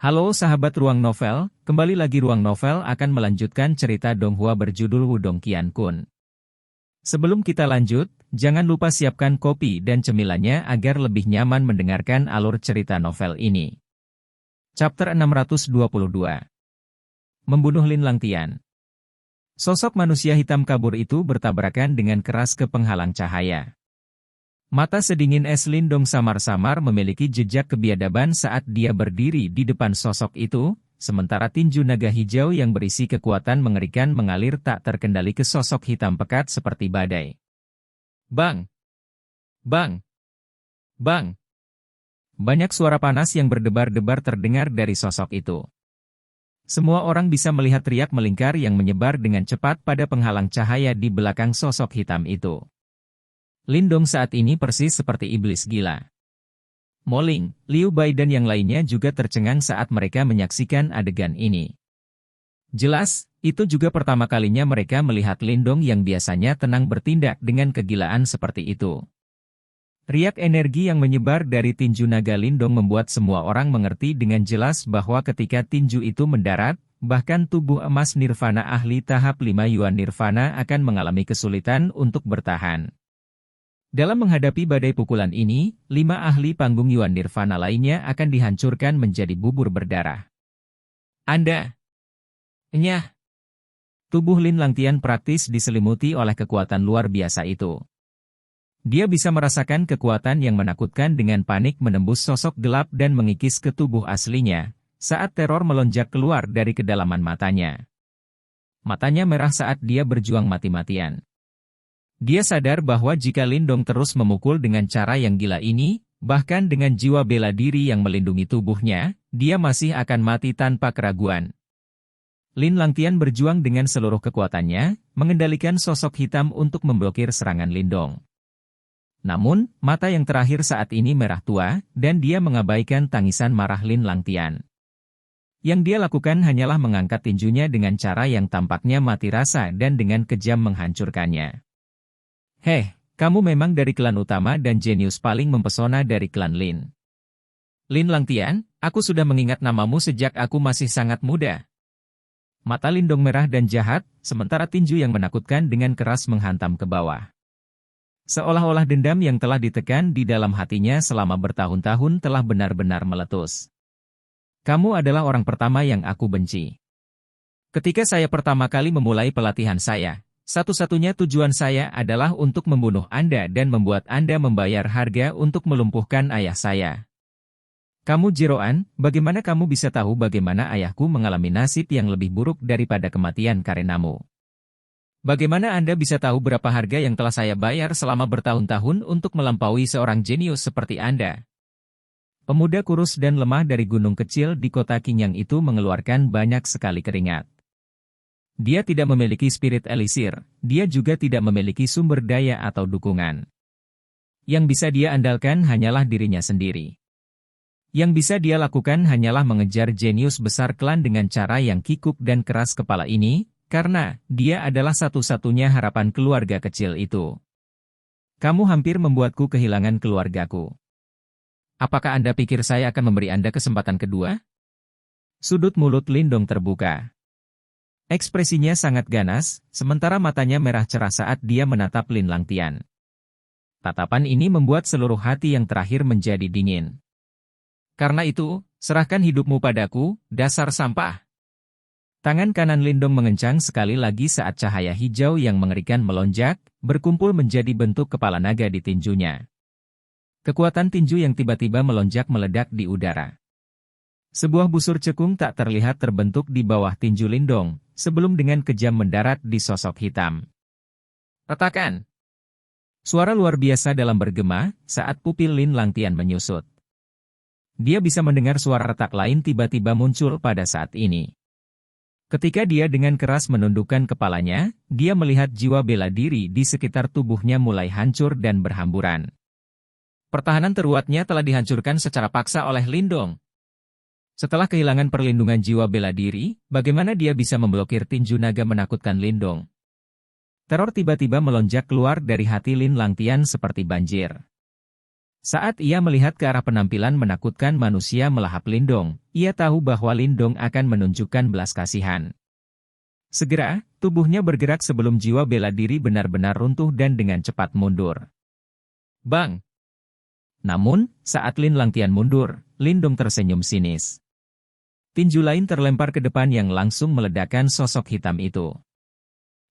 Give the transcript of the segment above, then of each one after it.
Halo sahabat Ruang Novel, kembali lagi Ruang Novel akan melanjutkan cerita Donghua berjudul Wudong Qiankun. Sebelum kita lanjut, jangan lupa siapkan kopi dan cemilannya agar lebih nyaman mendengarkan alur cerita novel ini. Chapter 622. Membunuh Lin Langtian. Sosok manusia hitam kabur itu bertabrakan dengan keras ke penghalang cahaya. Mata sedingin es Lindong samar-samar memiliki jejak kebiadaban saat dia berdiri di depan sosok itu, sementara tinju naga hijau yang berisi kekuatan mengerikan mengalir tak terkendali ke sosok hitam pekat seperti badai. Bang! Bang! Bang! Banyak suara panas yang berdebar-debar terdengar dari sosok itu. Semua orang bisa melihat riak melingkar yang menyebar dengan cepat pada penghalang cahaya di belakang sosok hitam itu. Lindong saat ini persis seperti iblis gila. Moling, Liu Bai dan yang lainnya juga tercengang saat mereka menyaksikan adegan ini. Jelas, itu juga pertama kalinya mereka melihat Lindong yang biasanya tenang bertindak dengan kegilaan seperti itu. Riak energi yang menyebar dari tinju naga Lindong membuat semua orang mengerti dengan jelas bahwa ketika tinju itu mendarat, bahkan tubuh emas Nirvana ahli tahap 5 Yuan Nirvana akan mengalami kesulitan untuk bertahan. Dalam menghadapi badai pukulan ini, 5 ahli panggung Yuan Nirvana lainnya akan dihancurkan menjadi bubur berdarah. Nyah! Tubuh Lin Langtian praktis diselimuti oleh kekuatan luar biasa itu. Dia bisa merasakan kekuatan yang menakutkan dengan panik menembus sosok gelap dan mengikis ke tubuh aslinya, saat teror melonjak keluar dari kedalaman matanya. Matanya merah saat dia berjuang mati-matian. Dia sadar bahwa jika Lindong terus memukul dengan cara yang gila ini, bahkan dengan jiwa bela diri yang melindungi tubuhnya, dia masih akan mati tanpa keraguan. Lin Langtian berjuang dengan seluruh kekuatannya, mengendalikan sosok hitam untuk memblokir serangan Lindong. Namun, mata yang terakhir saat ini merah tua, dan dia mengabaikan tangisan marah Lin Langtian. Yang dia lakukan hanyalah mengangkat tinjunya dengan cara yang tampaknya mati rasa dan dengan kejam menghancurkannya. Kamu memang dari klan utama dan jenius paling mempesona dari klan Lin. Lin Langtian, aku sudah mengingat namamu sejak aku masih sangat muda. Mata Lindong merah dan jahat, sementara tinju yang menakutkan dengan keras menghantam ke bawah. Seolah-olah dendam yang telah ditekan di dalam hatinya selama bertahun-tahun telah benar-benar meletus. Kamu adalah orang pertama yang aku benci. Ketika saya pertama kali memulai pelatihan saya, satu-satunya tujuan saya adalah untuk membunuh Anda dan membuat Anda membayar harga untuk melumpuhkan ayah saya. Kamu Jiroan, bagaimana kamu bisa tahu bagaimana ayahku mengalami nasib yang lebih buruk daripada kematian karenamu? Bagaimana Anda bisa tahu berapa harga yang telah saya bayar selama bertahun-tahun untuk melampaui seorang jenius seperti Anda? Pemuda kurus dan lemah dari gunung kecil di kota Qingyang itu mengeluarkan banyak sekali keringat. Dia tidak memiliki spirit elisir, dia juga tidak memiliki sumber daya atau dukungan. Yang bisa dia andalkan hanyalah dirinya sendiri. Yang bisa dia lakukan hanyalah mengejar jenius besar klan dengan cara yang kikuk dan keras kepala ini, karena dia adalah satu-satunya harapan keluarga kecil itu. Kamu hampir membuatku kehilangan keluargaku. Apakah Anda pikir saya akan memberi Anda kesempatan kedua? Sudut mulut Lindong terbuka. Ekspresinya sangat ganas, sementara matanya merah cerah saat dia menatap Lin Langtian. Tatapan ini membuat seluruh hati yang terakhir menjadi dingin. Karena itu, serahkan hidupmu padaku, dasar sampah. Tangan kanan Lindong mengencang sekali lagi saat cahaya hijau yang mengerikan melonjak, berkumpul menjadi bentuk kepala naga di tinjunya. Kekuatan tinju yang tiba-tiba melonjak meledak di udara. Sebuah busur cekung tak terlihat terbentuk di bawah tinju Lindong, sebelum dengan kejam mendarat di sosok hitam. Retakan! Suara luar biasa dalam bergema, saat pupil Lin Langtian menyusut. Dia bisa mendengar suara retak lain tiba-tiba muncul pada saat ini. Ketika dia dengan keras menundukkan kepalanya, dia melihat jiwa bela diri di sekitar tubuhnya mulai hancur dan berhamburan. Pertahanan teruatnya telah dihancurkan secara paksa oleh Lindong. Setelah kehilangan perlindungan jiwa bela diri, bagaimana dia bisa memblokir tinju naga menakutkan Lindong? Teror tiba-tiba melonjak keluar dari hati Lin Langtian seperti banjir. Saat ia melihat ke arah penampilan menakutkan manusia melahap Lindong, ia tahu bahwa Lindong akan menunjukkan belas kasihan. Segera, tubuhnya bergerak sebelum jiwa bela diri benar-benar runtuh dan dengan cepat mundur. Bang! Namun, saat Lin Langtian mundur, Lindong tersenyum sinis. Tinju lain terlempar ke depan yang langsung meledakkan sosok hitam itu.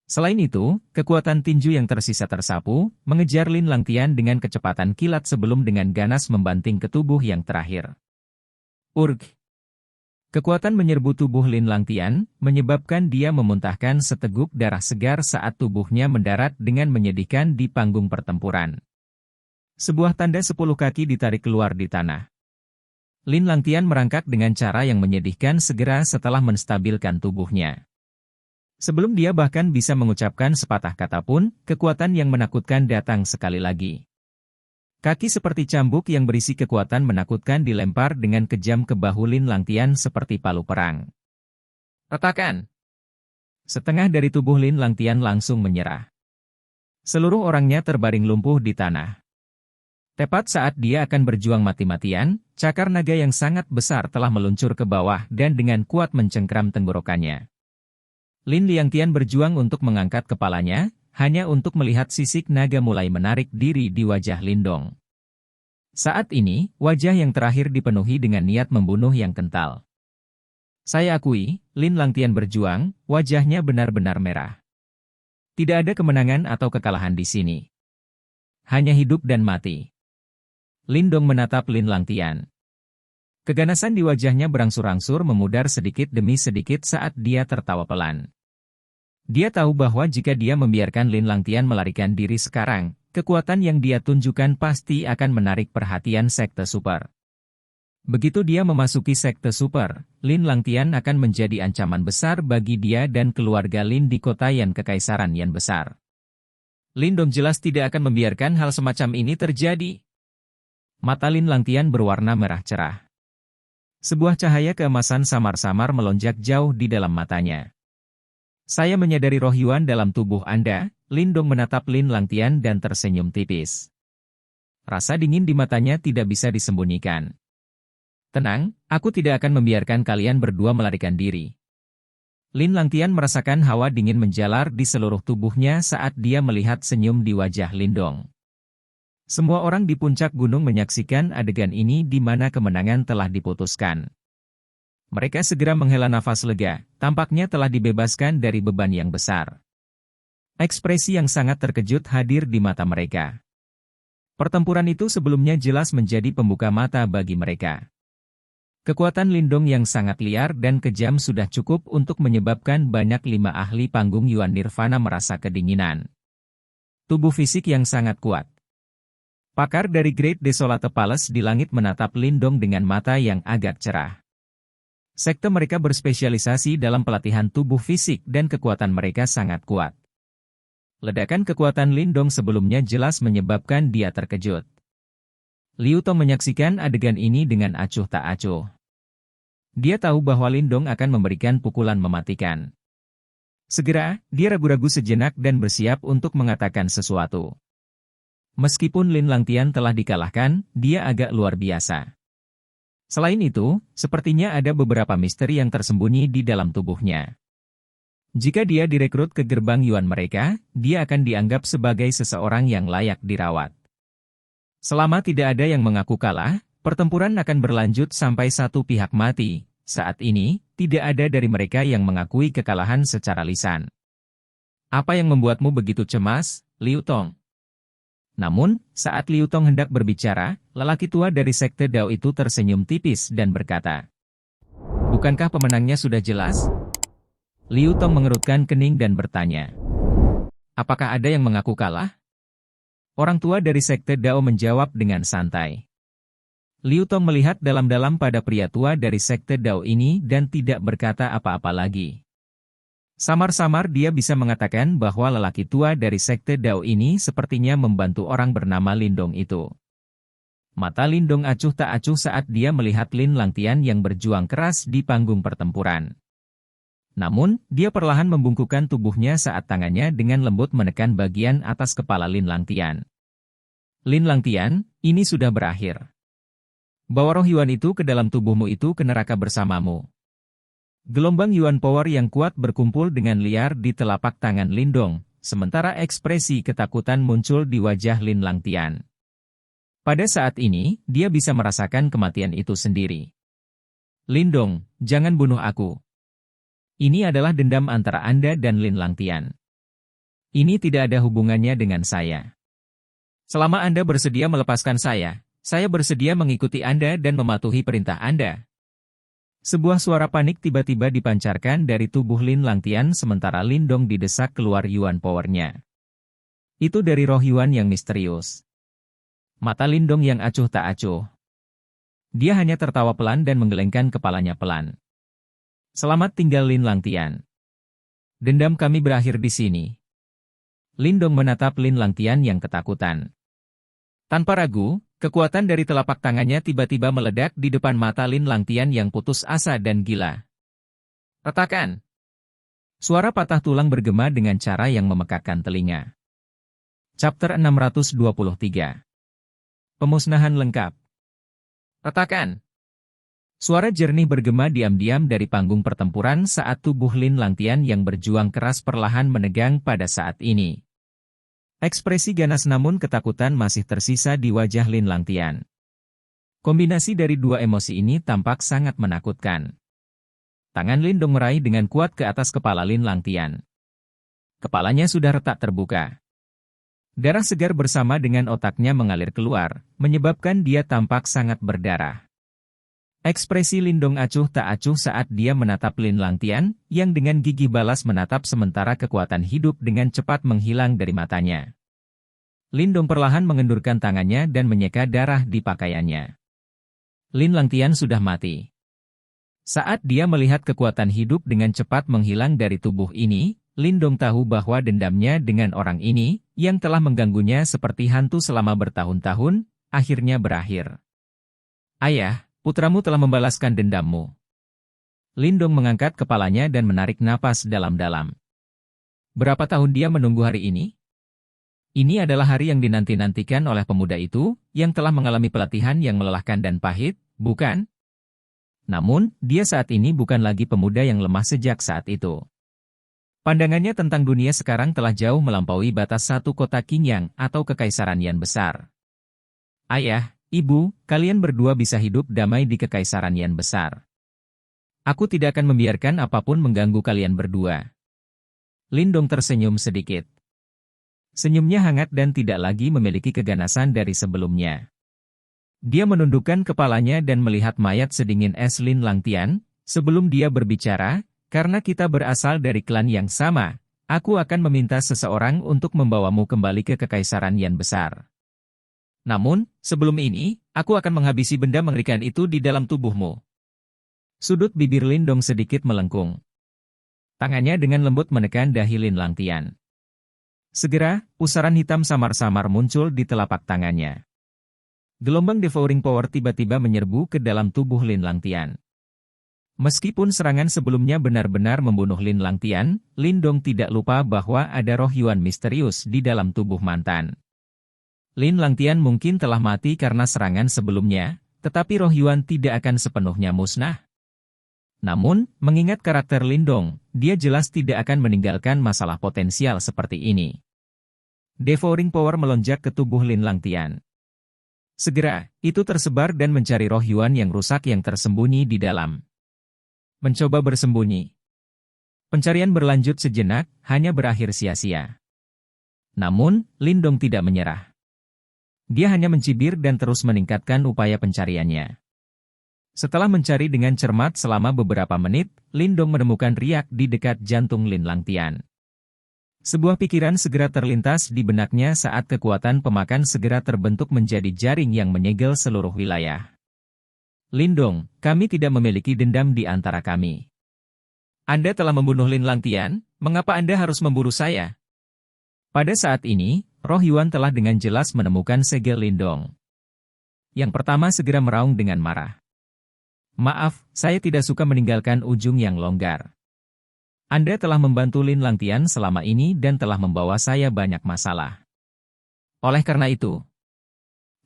Selain itu, kekuatan tinju yang tersisa tersapu, mengejar Lin Langtian dengan kecepatan kilat sebelum dengan ganas membanting ke tubuh yang terakhir. Urg! Kekuatan menyerbu tubuh Lin Langtian, menyebabkan dia memuntahkan seteguk darah segar saat tubuhnya mendarat dengan menyedihkan di panggung pertempuran. Sebuah tanda 10 kaki ditarik keluar di tanah. Lin Langtian merangkak dengan cara yang menyedihkan segera setelah menstabilkan tubuhnya. Sebelum dia bahkan bisa mengucapkan sepatah kata pun, kekuatan yang menakutkan datang sekali lagi. Kaki seperti cambuk yang berisi kekuatan menakutkan dilempar dengan kejam ke bahu Lin Langtian seperti palu perang. Retakan! Setengah dari tubuh Lin Langtian langsung menyerah. Seluruh orangnya terbaring lumpuh di tanah. Tepat saat dia akan berjuang mati-matian, cakar naga yang sangat besar telah meluncur ke bawah dan dengan kuat mencengkram tenggorokannya. Lin Langtian berjuang untuk mengangkat kepalanya, hanya untuk melihat sisik naga mulai menarik diri di wajah Lindong. Saat ini, wajah yang terakhir dipenuhi dengan niat membunuh yang kental. Saya akui, Lin Langtian berjuang, wajahnya benar-benar merah. Tidak ada kemenangan atau kekalahan di sini. Hanya hidup dan mati. Lindong menatap Lin Langtian. Keganasan di wajahnya berangsur-angsur memudar sedikit demi sedikit saat dia tertawa pelan. Dia tahu bahwa jika dia membiarkan Lin Langtian melarikan diri sekarang, kekuatan yang dia tunjukkan pasti akan menarik perhatian Sekte Super. Begitu dia memasuki Sekte Super, Lin Langtian akan menjadi ancaman besar bagi dia dan keluarga Lin di kota Yan Kekaisaran Yan besar. Lindong jelas tidak akan membiarkan hal semacam ini terjadi. Mata Lin Langtian berwarna merah cerah. Sebuah cahaya keemasan samar-samar melonjak jauh di dalam matanya. Saya menyadari roh Yuan dalam tubuh Anda, Lindong menatap Lin Langtian dan tersenyum tipis. Rasa dingin di matanya tidak bisa disembunyikan. Tenang, aku tidak akan membiarkan kalian berdua melarikan diri. Lin Langtian merasakan hawa dingin menjalar di seluruh tubuhnya saat dia melihat senyum di wajah Lindong. Semua orang di puncak gunung menyaksikan adegan ini di mana kemenangan telah diputuskan. Mereka segera menghela nafas lega, tampaknya telah dibebaskan dari beban yang besar. Ekspresi yang sangat terkejut hadir di mata mereka. Pertempuran itu sebelumnya jelas menjadi pembuka mata bagi mereka. Kekuatan Lindong yang sangat liar dan kejam sudah cukup untuk menyebabkan banyak 5 ahli panggung Yuan Nirvana merasa kedinginan. Tubuh fisik yang sangat kuat. Pakar dari Great Desolate Palace di langit menatap Lindong dengan mata yang agak cerah. Sekte mereka berspesialisasi dalam pelatihan tubuh fisik dan kekuatan mereka sangat kuat. Ledakan kekuatan Lindong sebelumnya jelas menyebabkan dia terkejut. Liu Tong menyaksikan adegan ini dengan acuh tak acuh. Dia tahu bahwa Lindong akan memberikan pukulan mematikan. Segera, dia ragu-ragu sejenak dan bersiap untuk mengatakan sesuatu. Meskipun Lin Langtian telah dikalahkan, dia agak luar biasa. Selain itu, sepertinya ada beberapa misteri yang tersembunyi di dalam tubuhnya. Jika dia direkrut ke gerbang Yuan mereka, dia akan dianggap sebagai seseorang yang layak dirawat. Selama tidak ada yang mengaku kalah, pertempuran akan berlanjut sampai satu pihak mati. Saat ini, tidak ada dari mereka yang mengakui kekalahan secara lisan. Apa yang membuatmu begitu cemas, Liu Tong? Namun, saat Liu Tong hendak berbicara, lelaki tua dari Sekte Dao itu tersenyum tipis dan berkata, "Bukankah pemenangnya sudah jelas?" Liu Tong mengerutkan kening dan bertanya, "Apakah ada yang mengaku kalah?" Orang tua dari Sekte Dao menjawab dengan santai. Liu Tong melihat dalam-dalam pada pria tua dari Sekte Dao ini dan tidak berkata apa-apa lagi. Samar-samar dia bisa mengatakan bahwa lelaki tua dari Sekte Dao ini sepertinya membantu orang bernama Lindong itu. Mata Lindong acuh tak acuh saat dia melihat Lin Langtian yang berjuang keras di panggung pertempuran. Namun, dia perlahan membungkukkan tubuhnya saat tangannya dengan lembut menekan bagian atas kepala Lin Langtian. Lin Langtian, ini sudah berakhir. Bawa roh Yuan itu ke dalam tubuhmu itu ke neraka bersamamu. Gelombang Yuan Power yang kuat berkumpul dengan liar di telapak tangan Lindong, sementara ekspresi ketakutan muncul di wajah Lin Langtian. Pada saat ini, dia bisa merasakan kematian itu sendiri. Lindong, jangan bunuh aku. Ini adalah dendam antara Anda dan Lin Langtian. Ini tidak ada hubungannya dengan saya. Selama Anda bersedia melepaskan saya bersedia mengikuti Anda dan mematuhi perintah Anda. Sebuah suara panik tiba-tiba dipancarkan dari tubuh Lin Langtian sementara Lindong didesak keluar Yuan Power-nya. Itu dari roh Yuan yang misterius. Mata Lindong yang acuh tak acuh. Dia hanya tertawa pelan dan menggelengkan kepalanya pelan. Selamat tinggal Lin Langtian. Dendam kami berakhir di sini. Lindong menatap Lin Langtian yang ketakutan. Tanpa ragu, kekuatan dari telapak tangannya tiba-tiba meledak di depan mata Lin Langtian yang putus asa dan gila. Retakan. Suara patah tulang bergema dengan cara yang memekakkan telinga. Chapter 623. Pemusnahan lengkap. Retakan. Suara jernih bergema diam-diam dari panggung pertempuran saat tubuh Lin Langtian yang berjuang keras perlahan menegang pada saat ini. Ekspresi ganas namun ketakutan masih tersisa di wajah Lin Langtian. Kombinasi dari dua emosi ini tampak sangat menakutkan. Tangan Lindong meraih dengan kuat ke atas kepala Lin Langtian. Kepalanya sudah retak terbuka. Darah segar bersama dengan otaknya mengalir keluar, menyebabkan dia tampak sangat berdarah. Ekspresi Lindong acuh tak acuh saat dia menatap Lin Langtian, yang dengan gigih balas menatap sementara kekuatan hidup dengan cepat menghilang dari matanya. Lindong perlahan mengendurkan tangannya dan menyeka darah di pakaiannya. Lin Langtian sudah mati. Saat dia melihat kekuatan hidup dengan cepat menghilang dari tubuh ini, Lindong tahu bahwa dendamnya dengan orang ini, yang telah mengganggunya seperti hantu selama bertahun-tahun, akhirnya berakhir. Ayah, putramu telah membalaskan dendammu. Lindong mengangkat kepalanya dan menarik napas dalam-dalam. Berapa tahun dia menunggu hari ini? Ini adalah hari yang dinanti-nantikan oleh pemuda itu, yang telah mengalami pelatihan yang melelahkan dan pahit, bukan? Namun, dia saat ini bukan lagi pemuda yang lemah sejak saat itu. Pandangannya tentang dunia sekarang telah jauh melampaui batas satu kota Qingyang atau kekaisaran Yan besar. Ayah, Ibu, kalian berdua bisa hidup damai di kekaisaran Yan besar. Aku tidak akan membiarkan apapun mengganggu kalian berdua. Lindong tersenyum sedikit. Senyumnya hangat dan tidak lagi memiliki keganasan dari sebelumnya. Dia menundukkan kepalanya dan melihat mayat sedingin es Lin Langtian, sebelum dia berbicara, karena kita berasal dari klan yang sama, aku akan meminta seseorang untuk membawamu kembali ke kekaisaran Yan besar. Namun, sebelum ini, aku akan menghabisi benda mengerikan itu di dalam tubuhmu. Sudut bibir Lindong sedikit melengkung. Tangannya dengan lembut menekan dahi Lin Langtian. Segera, pusaran hitam samar-samar muncul di telapak tangannya. Gelombang Devouring Power tiba-tiba menyerbu ke dalam tubuh Lin Langtian. Meskipun serangan sebelumnya benar-benar membunuh Lin Langtian, Lindong tidak lupa bahwa ada roh Yuan misterius di dalam tubuh mantan. Lin Langtian mungkin telah mati karena serangan sebelumnya, tetapi roh Yuan tidak akan sepenuhnya musnah. Namun, mengingat karakter Lindong, dia jelas tidak akan meninggalkan masalah potensial seperti ini. Devouring Power melonjak ke tubuh Lin Langtian. Segera, itu tersebar dan mencari roh Yuan yang rusak yang tersembunyi di dalam. Mencoba bersembunyi. Pencarian berlanjut sejenak, hanya berakhir sia-sia. Namun, Lindong tidak menyerah. Dia hanya mencibir dan terus meningkatkan upaya pencariannya. Setelah mencari dengan cermat selama beberapa menit, Lindong menemukan riak di dekat jantung Lin Langtian. Sebuah pikiran segera terlintas di benaknya saat kekuatan pemakan segera terbentuk menjadi jaring yang menyegel seluruh wilayah. Lindong, kami tidak memiliki dendam di antara kami. Anda telah membunuh Lin Langtian, mengapa Anda harus memburu saya? Pada saat ini, roh Yuan telah dengan jelas menemukan segel Lindong. Yang pertama segera meraung dengan marah. Maaf, saya tidak suka meninggalkan ujung yang longgar. Anda telah membantu Lin Langtian selama ini dan telah membawa saya banyak masalah. Oleh karena itu,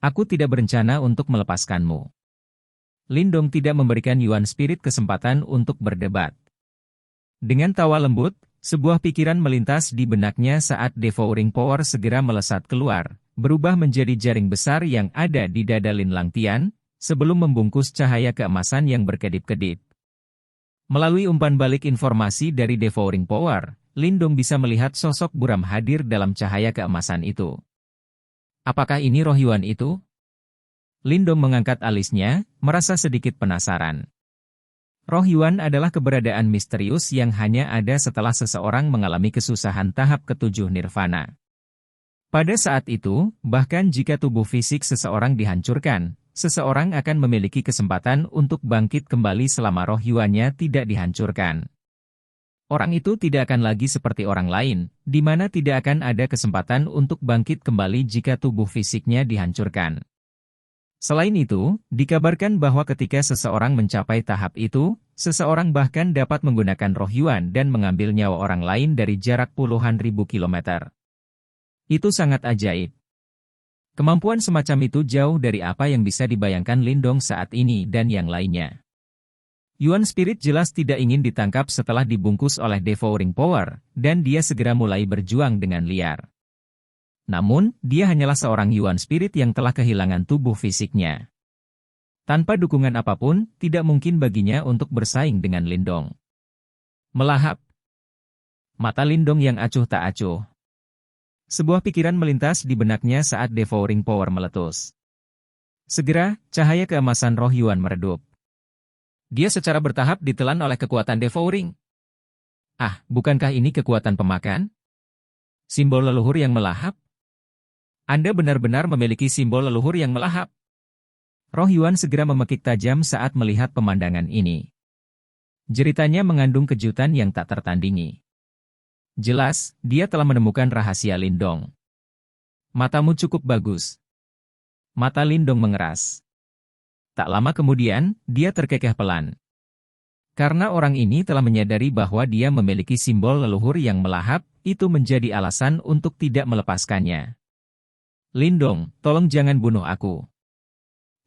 Aku tidak berencana untuk melepaskanmu. Lindong tidak memberikan Yuan Spirit kesempatan untuk berdebat. Dengan tawa lembut, sebuah pikiran melintas di benaknya saat Devouring Power segera melesat keluar, berubah menjadi jaring besar yang ada di dada Lin Langtian, sebelum membungkus cahaya keemasan yang berkedip-kedip. Melalui umpan balik informasi dari Devouring Power, Lindong bisa melihat sosok buram hadir dalam cahaya keemasan itu. Apakah ini roh Yuan itu? Lindong mengangkat alisnya, merasa sedikit penasaran. Roh Yuan adalah keberadaan misterius yang hanya ada setelah seseorang mengalami kesusahan tahap ketujuh nirvana. Pada saat itu, bahkan jika tubuh fisik seseorang dihancurkan, seseorang akan memiliki kesempatan untuk bangkit kembali selama roh Yuannya tidak dihancurkan. Orang itu tidak akan lagi seperti orang lain, di mana tidak akan ada kesempatan untuk bangkit kembali jika tubuh fisiknya dihancurkan. Selain itu, dikabarkan bahwa ketika seseorang mencapai tahap itu, seseorang bahkan dapat menggunakan roh Yuan dan mengambil nyawa orang lain dari jarak puluhan ribu kilometer. Itu sangat ajaib. Kemampuan semacam itu jauh dari apa yang bisa dibayangkan Lindong saat ini dan yang lainnya. Yuan Spirit jelas tidak ingin ditangkap setelah dibungkus oleh Devouring Power, dan dia segera mulai berjuang dengan liar. Namun, dia hanyalah seorang Yuan Spirit yang telah kehilangan tubuh fisiknya. Tanpa dukungan apapun, tidak mungkin baginya untuk bersaing dengan Lindong. Melahap. Mata Lindong yang acuh tak acuh. Sebuah pikiran melintas di benaknya saat Devouring Power meletus. Segera, cahaya keemasan roh Yuan meredup. Dia secara bertahap ditelan oleh kekuatan Devouring. Ah, bukankah ini kekuatan pemakan? Simbol leluhur yang melahap? Anda benar-benar memiliki simbol leluhur yang melahap. Roh Yuan segera memekik tajam saat melihat pemandangan ini. Jeritanya mengandung kejutan yang tak tertandingi. Jelas, dia telah menemukan rahasia Lindong. Matamu cukup bagus. Mata Lindong mengeras. Tak lama kemudian, dia terkekeh pelan. Karena orang ini telah menyadari bahwa dia memiliki simbol leluhur yang melahap, itu menjadi alasan untuk tidak melepaskannya. Lindong, tolong jangan bunuh aku.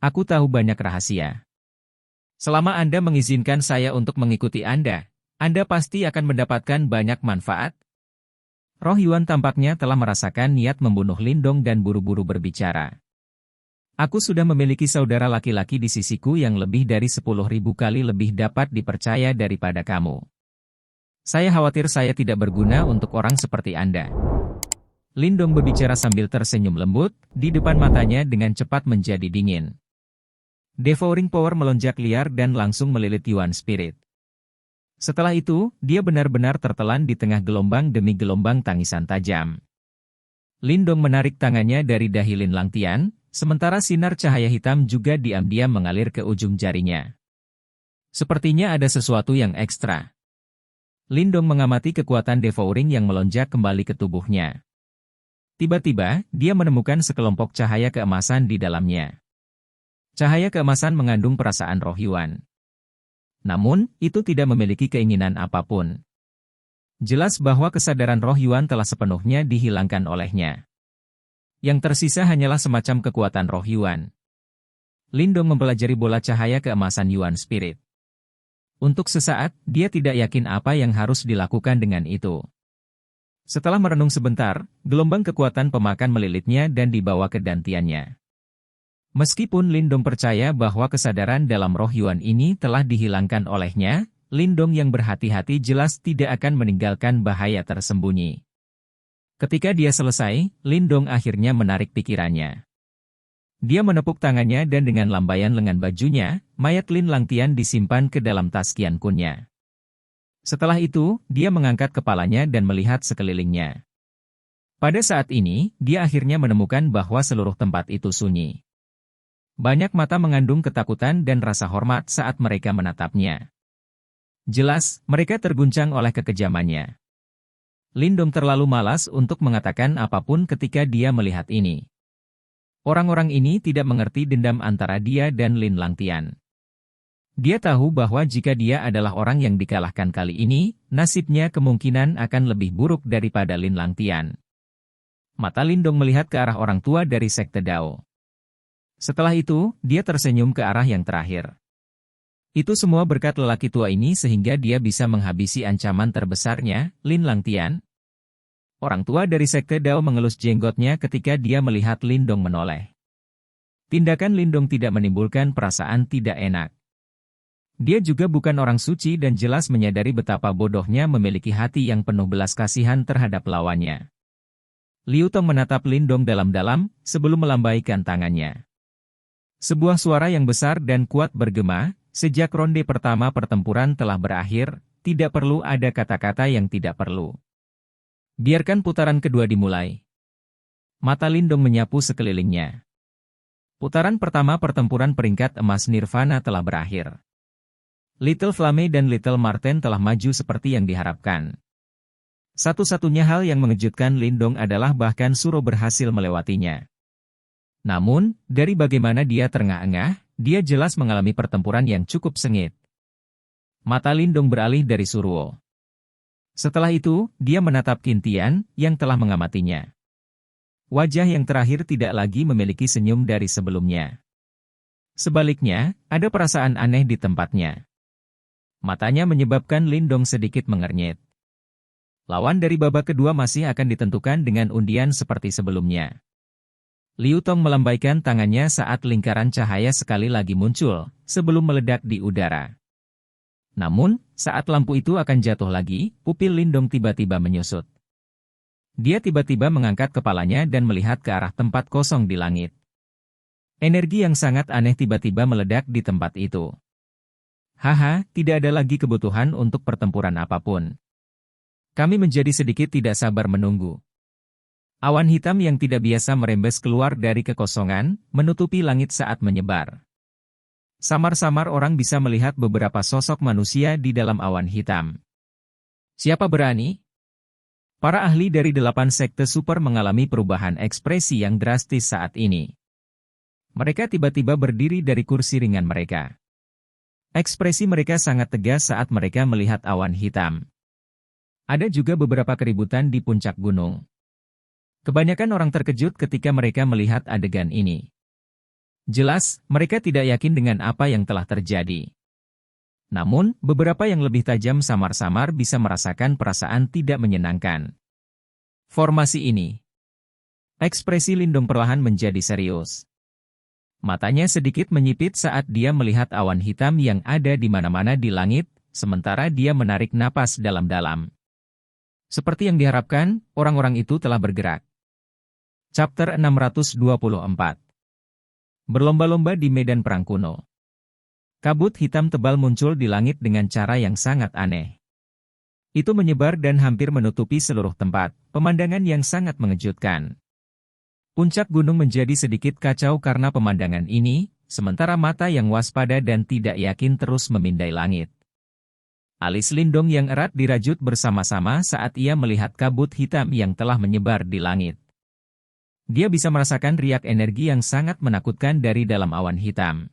Aku tahu banyak rahasia. Selama Anda mengizinkan saya untuk mengikuti Anda pasti akan mendapatkan banyak manfaat. Roh Yuan tampaknya telah merasakan niat membunuh Lindong dan buru-buru berbicara. Aku sudah memiliki saudara laki-laki di sisiku yang lebih dari 10.000 kali lebih dapat dipercaya daripada kamu. Saya khawatir saya tidak berguna untuk orang seperti Anda. Lindong berbicara sambil tersenyum lembut, di depan matanya dengan cepat menjadi dingin. Devouring Power melonjak liar dan langsung melilit Yuan Spirit. Setelah itu, dia benar-benar tertelan di tengah gelombang demi gelombang tangisan tajam. Lindong menarik tangannya dari dahi Lin Langtian, sementara sinar cahaya hitam juga diam-diam mengalir ke ujung jarinya. Sepertinya ada sesuatu yang ekstra. Lindong mengamati kekuatan Devouring yang melonjak kembali ke tubuhnya. Tiba-tiba, dia menemukan sekelompok cahaya keemasan di dalamnya. Cahaya keemasan mengandung perasaan roh Yuan. Namun, itu tidak memiliki keinginan apapun. Jelas bahwa kesadaran roh Yuan telah sepenuhnya dihilangkan olehnya. Yang tersisa hanyalah semacam kekuatan roh Yuan. Lindong mempelajari bola cahaya keemasan Yuan Spirit. Untuk sesaat, dia tidak yakin apa yang harus dilakukan dengan itu. Setelah merenung sebentar, gelombang kekuatan pemakan melilitnya dan dibawa ke dantiannya. Meskipun Lindong percaya bahwa kesadaran dalam roh Yuan ini telah dihilangkan olehnya, Lindong yang berhati-hati jelas tidak akan meninggalkan bahaya tersembunyi. Ketika dia selesai, Lindong akhirnya menarik pikirannya. Dia menepuk tangannya dan dengan lambaian lengan bajunya, mayat Lin Langtian disimpan ke dalam tas Qian Kunnya. Setelah itu, dia mengangkat kepalanya dan melihat sekelilingnya. Pada saat ini, dia akhirnya menemukan bahwa seluruh tempat itu sunyi. Banyak mata mengandung ketakutan dan rasa hormat saat mereka menatapnya. Jelas, mereka terguncang oleh kekejamannya. Lindong terlalu malas untuk mengatakan apapun ketika dia melihat ini. Orang-orang ini tidak mengerti dendam antara dia dan Lin Langtian. Dia tahu bahwa jika dia adalah orang yang dikalahkan kali ini, nasibnya kemungkinan akan lebih buruk daripada Lin Langtian. Mata Lindong melihat ke arah orang tua dari Sekte Dao. Setelah itu, dia tersenyum ke arah yang terakhir. Itu semua berkat lelaki tua ini sehingga dia bisa menghabisi ancaman terbesarnya, Lin Langtian. Orang tua dari Sekte Dao mengelus jenggotnya ketika dia melihat Lindong menoleh. Tindakan Lindong tidak menimbulkan perasaan tidak enak. Dia juga bukan orang suci dan jelas menyadari betapa bodohnya memiliki hati yang penuh belas kasihan terhadap lawannya. Liu Tong menatap Lindong dalam-dalam sebelum melambaikan tangannya. Sebuah suara yang besar dan kuat bergema, sejak ronde pertama pertempuran telah berakhir, tidak perlu ada kata-kata yang tidak perlu. Biarkan putaran kedua dimulai. Mata Lindong menyapu sekelilingnya. Putaran pertama pertempuran peringkat emas Nirvana telah berakhir. Little Flame dan Little Marten telah maju seperti yang diharapkan. Satu-satunya hal yang mengejutkan Lindong adalah bahkan Suro berhasil melewatinya. Namun, dari bagaimana dia terengah-engah, dia jelas mengalami pertempuran yang cukup sengit. Mata Lindong beralih dari Suruo. Setelah itu, dia menatap Qin Tian, yang telah mengamatinya. Wajah yang terakhir tidak lagi memiliki senyum dari sebelumnya. Sebaliknya, ada perasaan aneh di tempatnya. Matanya menyebabkan Lindong sedikit mengernyit. Lawan dari babak kedua masih akan ditentukan dengan undian seperti sebelumnya. Liu Tong melambaikan tangannya saat lingkaran cahaya sekali lagi muncul, sebelum meledak di udara. Namun, saat lampu itu akan jatuh lagi, pupil Lindong tiba-tiba menyusut. Dia tiba-tiba mengangkat kepalanya dan melihat ke arah tempat kosong di langit. Energi yang sangat aneh tiba-tiba meledak di tempat itu. Haha, tidak ada lagi kebutuhan untuk pertempuran apapun. Kami menjadi sedikit tidak sabar menunggu. Awan hitam yang tidak biasa merembes keluar dari kekosongan, menutupi langit saat menyebar. Samar-samar orang bisa melihat beberapa sosok manusia di dalam awan hitam. Siapa berani? Para ahli dari 8 sekte super mengalami perubahan ekspresi yang drastis saat ini. Mereka tiba-tiba berdiri dari kursi ringan mereka. Ekspresi mereka sangat tegas saat mereka melihat awan hitam. Ada juga beberapa keributan di puncak gunung. Kebanyakan orang terkejut ketika mereka melihat adegan ini. Jelas, mereka tidak yakin dengan apa yang telah terjadi. Namun, beberapa yang lebih tajam samar-samar bisa merasakan perasaan tidak menyenangkan. Formasi ini. Ekspresi Lindong perlahan menjadi serius. Matanya sedikit menyipit saat dia melihat awan hitam yang ada di mana-mana di langit, sementara dia menarik napas dalam-dalam. Seperti yang diharapkan, orang-orang itu telah bergerak. Chapter 624. Berlomba-lomba di medan perang kuno. Kabut hitam tebal muncul di langit dengan cara yang sangat aneh. Itu menyebar dan hampir menutupi seluruh tempat, pemandangan yang sangat mengejutkan. Puncak gunung menjadi sedikit kacau karena pemandangan ini, sementara mata yang waspada dan tidak yakin terus memindai langit. Alis Lindong yang erat dirajut bersama-sama saat ia melihat kabut hitam yang telah menyebar di langit. Dia bisa merasakan riak energi yang sangat menakutkan dari dalam awan hitam.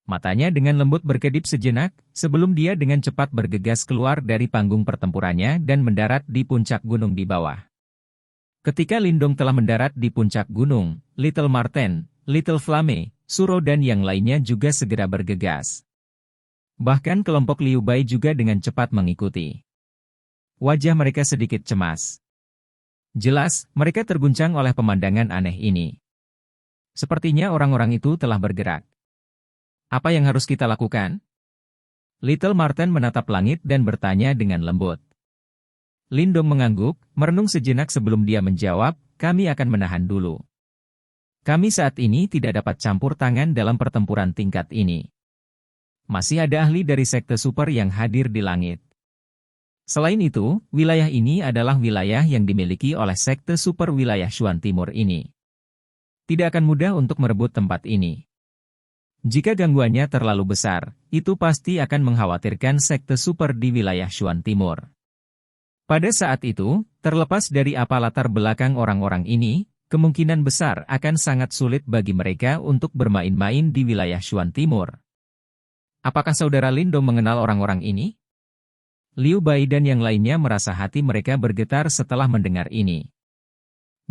Matanya dengan lembut berkedip sejenak, sebelum dia dengan cepat bergegas keluar dari panggung pertempurannya dan mendarat di puncak gunung di bawah. Ketika Lindong telah mendarat di puncak gunung, Little Marten, Little Flame, Suro dan yang lainnya juga segera bergegas. Bahkan kelompok Liu Bai juga dengan cepat mengikuti. Wajah mereka sedikit cemas. Jelas, mereka terguncang oleh pemandangan aneh ini. Sepertinya orang-orang itu telah bergerak. Apa yang harus kita lakukan? Little Marten menatap langit dan bertanya dengan lembut. Lindong mengangguk, merenung sejenak sebelum dia menjawab, kami akan menahan dulu. Kami saat ini tidak dapat campur tangan dalam pertempuran tingkat ini. Masih ada ahli dari sekte super yang hadir di langit. Selain itu, wilayah ini adalah wilayah yang dimiliki oleh sekte super wilayah Xuan Timur ini. Tidak akan mudah untuk merebut tempat ini. Jika gangguannya terlalu besar, itu pasti akan mengkhawatirkan sekte super di wilayah Xuan Timur. Pada saat itu, terlepas dari apa latar belakang orang-orang ini, kemungkinan besar akan sangat sulit bagi mereka untuk bermain-main di wilayah Xuan Timur. Apakah saudara Lindong mengenal orang-orang ini? Liu Bai dan yang lainnya merasa hati mereka bergetar setelah mendengar ini.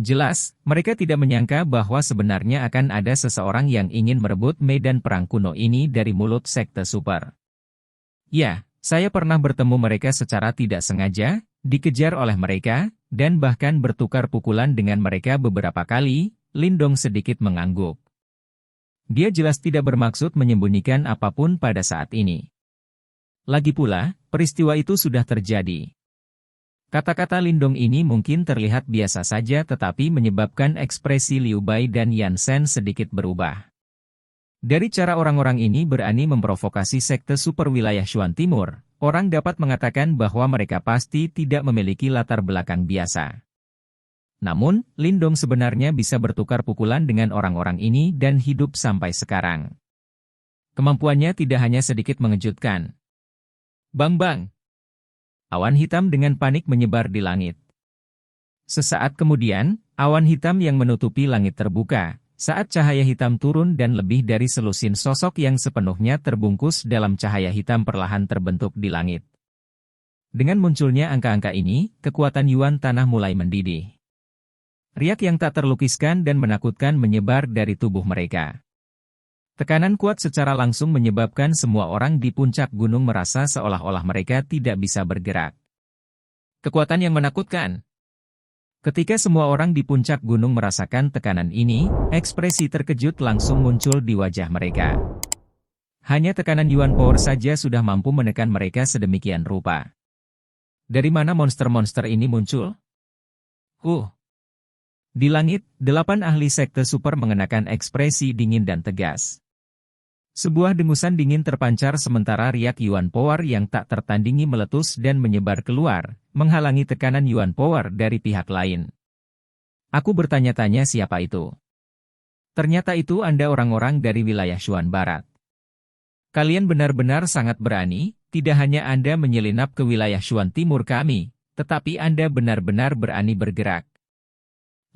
Jelas, mereka tidak menyangka bahwa sebenarnya akan ada seseorang yang ingin merebut medan perang kuno ini dari mulut sekte super. Ya, saya pernah bertemu mereka secara tidak sengaja, dikejar oleh mereka, dan bahkan bertukar pukulan dengan mereka beberapa kali. Lindong sedikit mengangguk. Dia jelas tidak bermaksud menyembunyikan apapun pada saat ini. Lagi pula, peristiwa itu sudah terjadi. Kata-kata Lindong ini mungkin terlihat biasa saja tetapi menyebabkan ekspresi Liu Bai dan Yan Shen sedikit berubah. Dari cara orang-orang ini berani memprovokasi sekte super wilayah Shuan Timur, orang dapat mengatakan bahwa mereka pasti tidak memiliki latar belakang biasa. Namun, Lindong sebenarnya bisa bertukar pukulan dengan orang-orang ini dan hidup sampai sekarang. Kemampuannya tidak hanya sedikit mengejutkan. Bang-bang! Awan hitam dengan panik menyebar di langit. Sesaat kemudian, awan hitam yang menutupi langit terbuka, saat cahaya hitam turun dan lebih dari selusin sosok yang sepenuhnya terbungkus dalam cahaya hitam perlahan terbentuk di langit. Dengan munculnya angka-angka ini, kekuatan Yuan Tanah mulai mendidih. Riak yang tak terlukiskan dan menakutkan menyebar dari tubuh mereka. Tekanan kuat secara langsung menyebabkan semua orang di puncak gunung merasa seolah-olah mereka tidak bisa bergerak. Kekuatan yang menakutkan. Ketika semua orang di puncak gunung merasakan tekanan ini, ekspresi terkejut langsung muncul di wajah mereka. Hanya tekanan Yuan Power saja sudah mampu menekan mereka sedemikian rupa. Dari mana monster-monster ini muncul? Di langit, 8 ahli sekte super mengenakan ekspresi dingin dan tegas. Sebuah dengusan dingin terpancar sementara riak Yuan Power yang tak tertandingi meletus dan menyebar keluar, menghalangi tekanan Yuan Power dari pihak lain. Aku bertanya-tanya siapa itu. Ternyata itu Anda orang-orang dari wilayah Shuan Barat. Kalian benar-benar sangat berani, tidak hanya Anda menyelinap ke wilayah Shuan Timur kami, tetapi Anda benar-benar berani bergerak.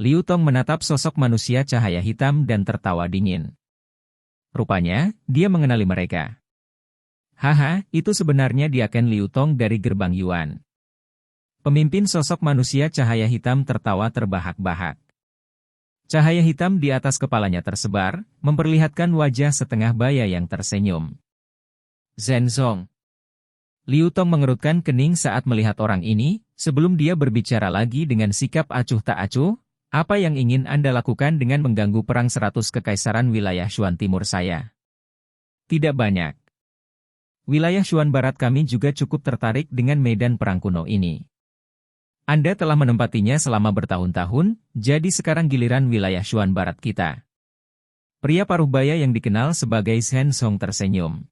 Liu Tong menatap sosok manusia cahaya hitam dan tertawa dingin. Rupanya, dia mengenali mereka. Haha, itu sebenarnya dia Ken Liu Tong dari gerbang Yuan. Pemimpin sosok manusia cahaya hitam tertawa terbahak-bahak. Cahaya hitam di atas kepalanya tersebar, memperlihatkan wajah setengah baya yang tersenyum. Zhenzong. Liu Tong mengerutkan kening saat melihat orang ini, sebelum dia berbicara lagi dengan sikap acuh tak acuh. Apa yang ingin Anda lakukan dengan mengganggu perang 100 kekaisaran wilayah Shuan Timur saya? Tidak banyak. Wilayah Shuan Barat kami juga cukup tertarik dengan medan perang kuno ini. Anda telah menempatinya selama bertahun-tahun, jadi sekarang giliran wilayah Shuan Barat kita. Pria paruh baya yang dikenal sebagai Zhenzong tersenyum.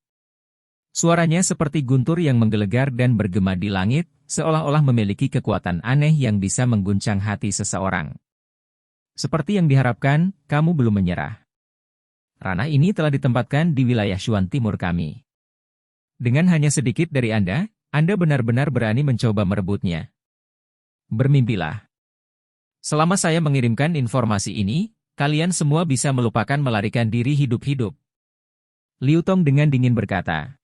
Suaranya seperti guntur yang menggelegar dan bergema di langit, seolah-olah memiliki kekuatan aneh yang bisa mengguncang hati seseorang. Seperti yang diharapkan, kamu belum menyerah. Ranah ini telah ditempatkan di wilayah Shuan Timur kami. Dengan hanya sedikit dari Anda benar-benar berani mencoba merebutnya. Bermimpilah. Selama saya mengirimkan informasi ini, kalian semua bisa melupakan melarikan diri hidup-hidup. Liu Tong dengan dingin berkata.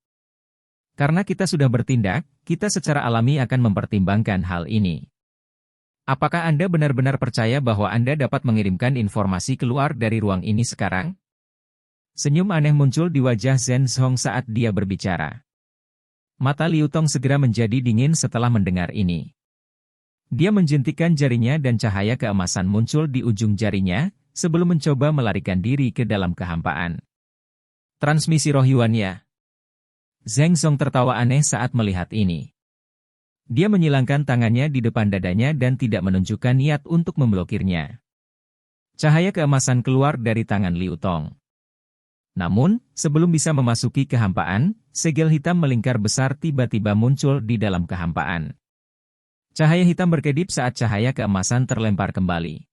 Karena kita sudah bertindak, kita secara alami akan mempertimbangkan hal ini. Apakah Anda benar-benar percaya bahwa Anda dapat mengirimkan informasi keluar dari ruang ini sekarang? Senyum aneh muncul di wajah Zhenzong saat dia berbicara. Mata Liu Tong segera menjadi dingin setelah mendengar ini. Dia menjentikkan jarinya dan cahaya keemasan muncul di ujung jarinya, sebelum mencoba melarikan diri ke dalam kehampaan. Transmisi roh Yuan ya? Zhenzong tertawa aneh saat melihat ini. Dia menyilangkan tangannya di depan dadanya dan tidak menunjukkan niat untuk memblokirnya. Cahaya keemasan keluar dari tangan Liu Tong. Namun, sebelum bisa memasuki kehampaan, segel hitam melingkar besar tiba-tiba muncul di dalam kehampaan. Cahaya hitam berkedip saat cahaya keemasan terlempar kembali.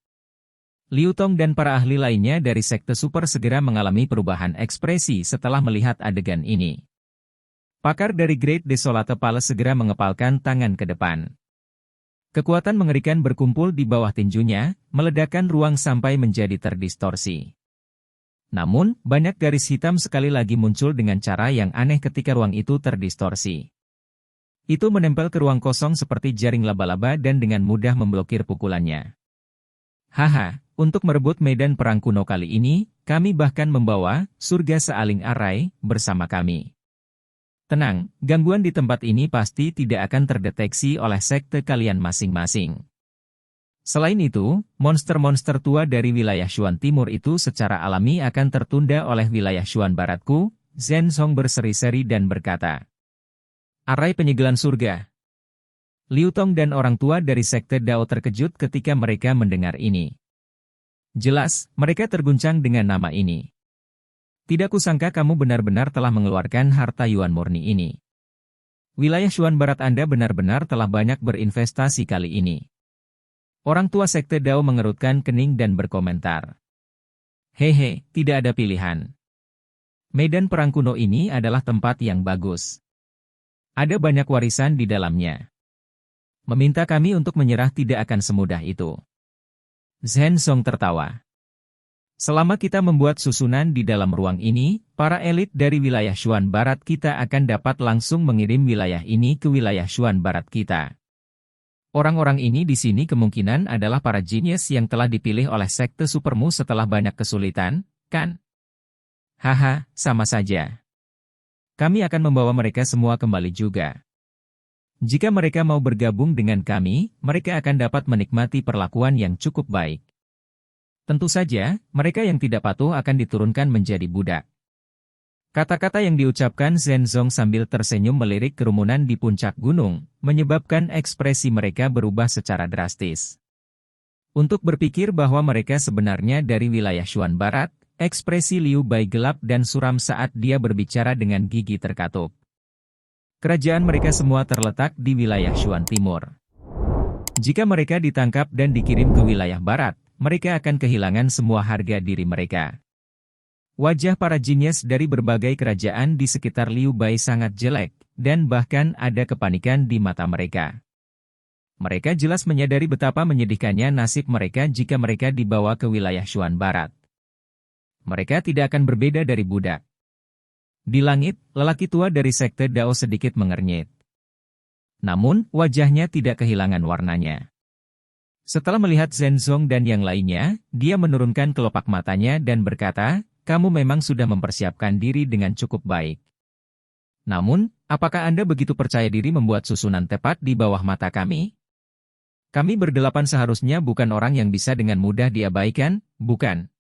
Liu Tong dan para ahli lainnya dari sekte super segera mengalami perubahan ekspresi setelah melihat adegan ini. Pakar dari Great Desolate Palace segera mengepalkan tangan ke depan. Kekuatan mengerikan berkumpul di bawah tinjunya, meledakkan ruang sampai menjadi terdistorsi. Namun, banyak garis hitam sekali lagi muncul dengan cara yang aneh ketika ruang itu terdistorsi. Itu menempel ke ruang kosong seperti jaring laba-laba dan dengan mudah memblokir pukulannya. Haha, untuk merebut medan perang kuno kali ini, kami bahkan membawa surga sealing arai bersama kami. Tenang, gangguan di tempat ini pasti tidak akan terdeteksi oleh sekte kalian masing-masing. Selain itu, monster-monster tua dari wilayah Shuan Timur itu secara alami akan tertunda oleh wilayah Shuan Baratku. Zhenzong berseri-seri dan berkata, "Arai penyegelan surga." Liu Tong dan orang tua dari sekte Dao terkejut ketika mereka mendengar ini. Jelas, mereka terguncang dengan nama ini. Tidak kusangka kamu benar-benar telah mengeluarkan harta Yuan murni ini. Wilayah Shuan Barat Anda benar-benar telah banyak berinvestasi kali ini. Orang tua sekte Dao mengerutkan kening dan berkomentar. Hehe, tidak ada pilihan. Medan perang kuno ini adalah tempat yang bagus. Ada banyak warisan di dalamnya. Meminta kami untuk menyerah tidak akan semudah itu. Zhenzong tertawa. Selama kita membuat susunan di dalam ruang ini, para elit dari wilayah Shuan Barat kita akan dapat langsung mengirim wilayah ini ke wilayah Shuan Barat kita. Orang-orang ini di sini kemungkinan adalah para jenius yang telah dipilih oleh sekte supermu setelah banyak kesulitan, kan? Haha, sama saja. Kami akan membawa mereka semua kembali juga. Jika mereka mau bergabung dengan kami, mereka akan dapat menikmati perlakuan yang cukup baik. Tentu saja, mereka yang tidak patuh akan diturunkan menjadi budak. Kata-kata yang diucapkan Zhenzong sambil tersenyum melirik kerumunan di puncak gunung, menyebabkan ekspresi mereka berubah secara drastis. Untuk berpikir bahwa mereka sebenarnya dari wilayah Shuan Barat, ekspresi Liu Bai gelap dan suram saat dia berbicara dengan gigi terkatup. Kerajaan mereka semua terletak di wilayah Shuan Timur. Jika mereka ditangkap dan dikirim ke wilayah Barat, mereka akan kehilangan semua harga diri mereka. Wajah para jenius dari berbagai kerajaan di sekitar Liu Bai sangat jelek, dan bahkan ada kepanikan di mata mereka. Mereka jelas menyadari betapa menyedihkannya nasib mereka jika mereka dibawa ke wilayah Shuan Barat. Mereka tidak akan berbeda dari budak. Di langit, lelaki tua dari sekte Dao sedikit mengernyit. Namun, wajahnya tidak kehilangan warnanya. Setelah melihat Zhenzong dan yang lainnya, dia menurunkan kelopak matanya dan berkata, "Kamu memang sudah mempersiapkan diri dengan cukup baik. Namun, apakah Anda begitu percaya diri membuat susunan tepat di bawah mata kami? Kami berdelapan seharusnya bukan orang yang bisa dengan mudah diabaikan, bukan?"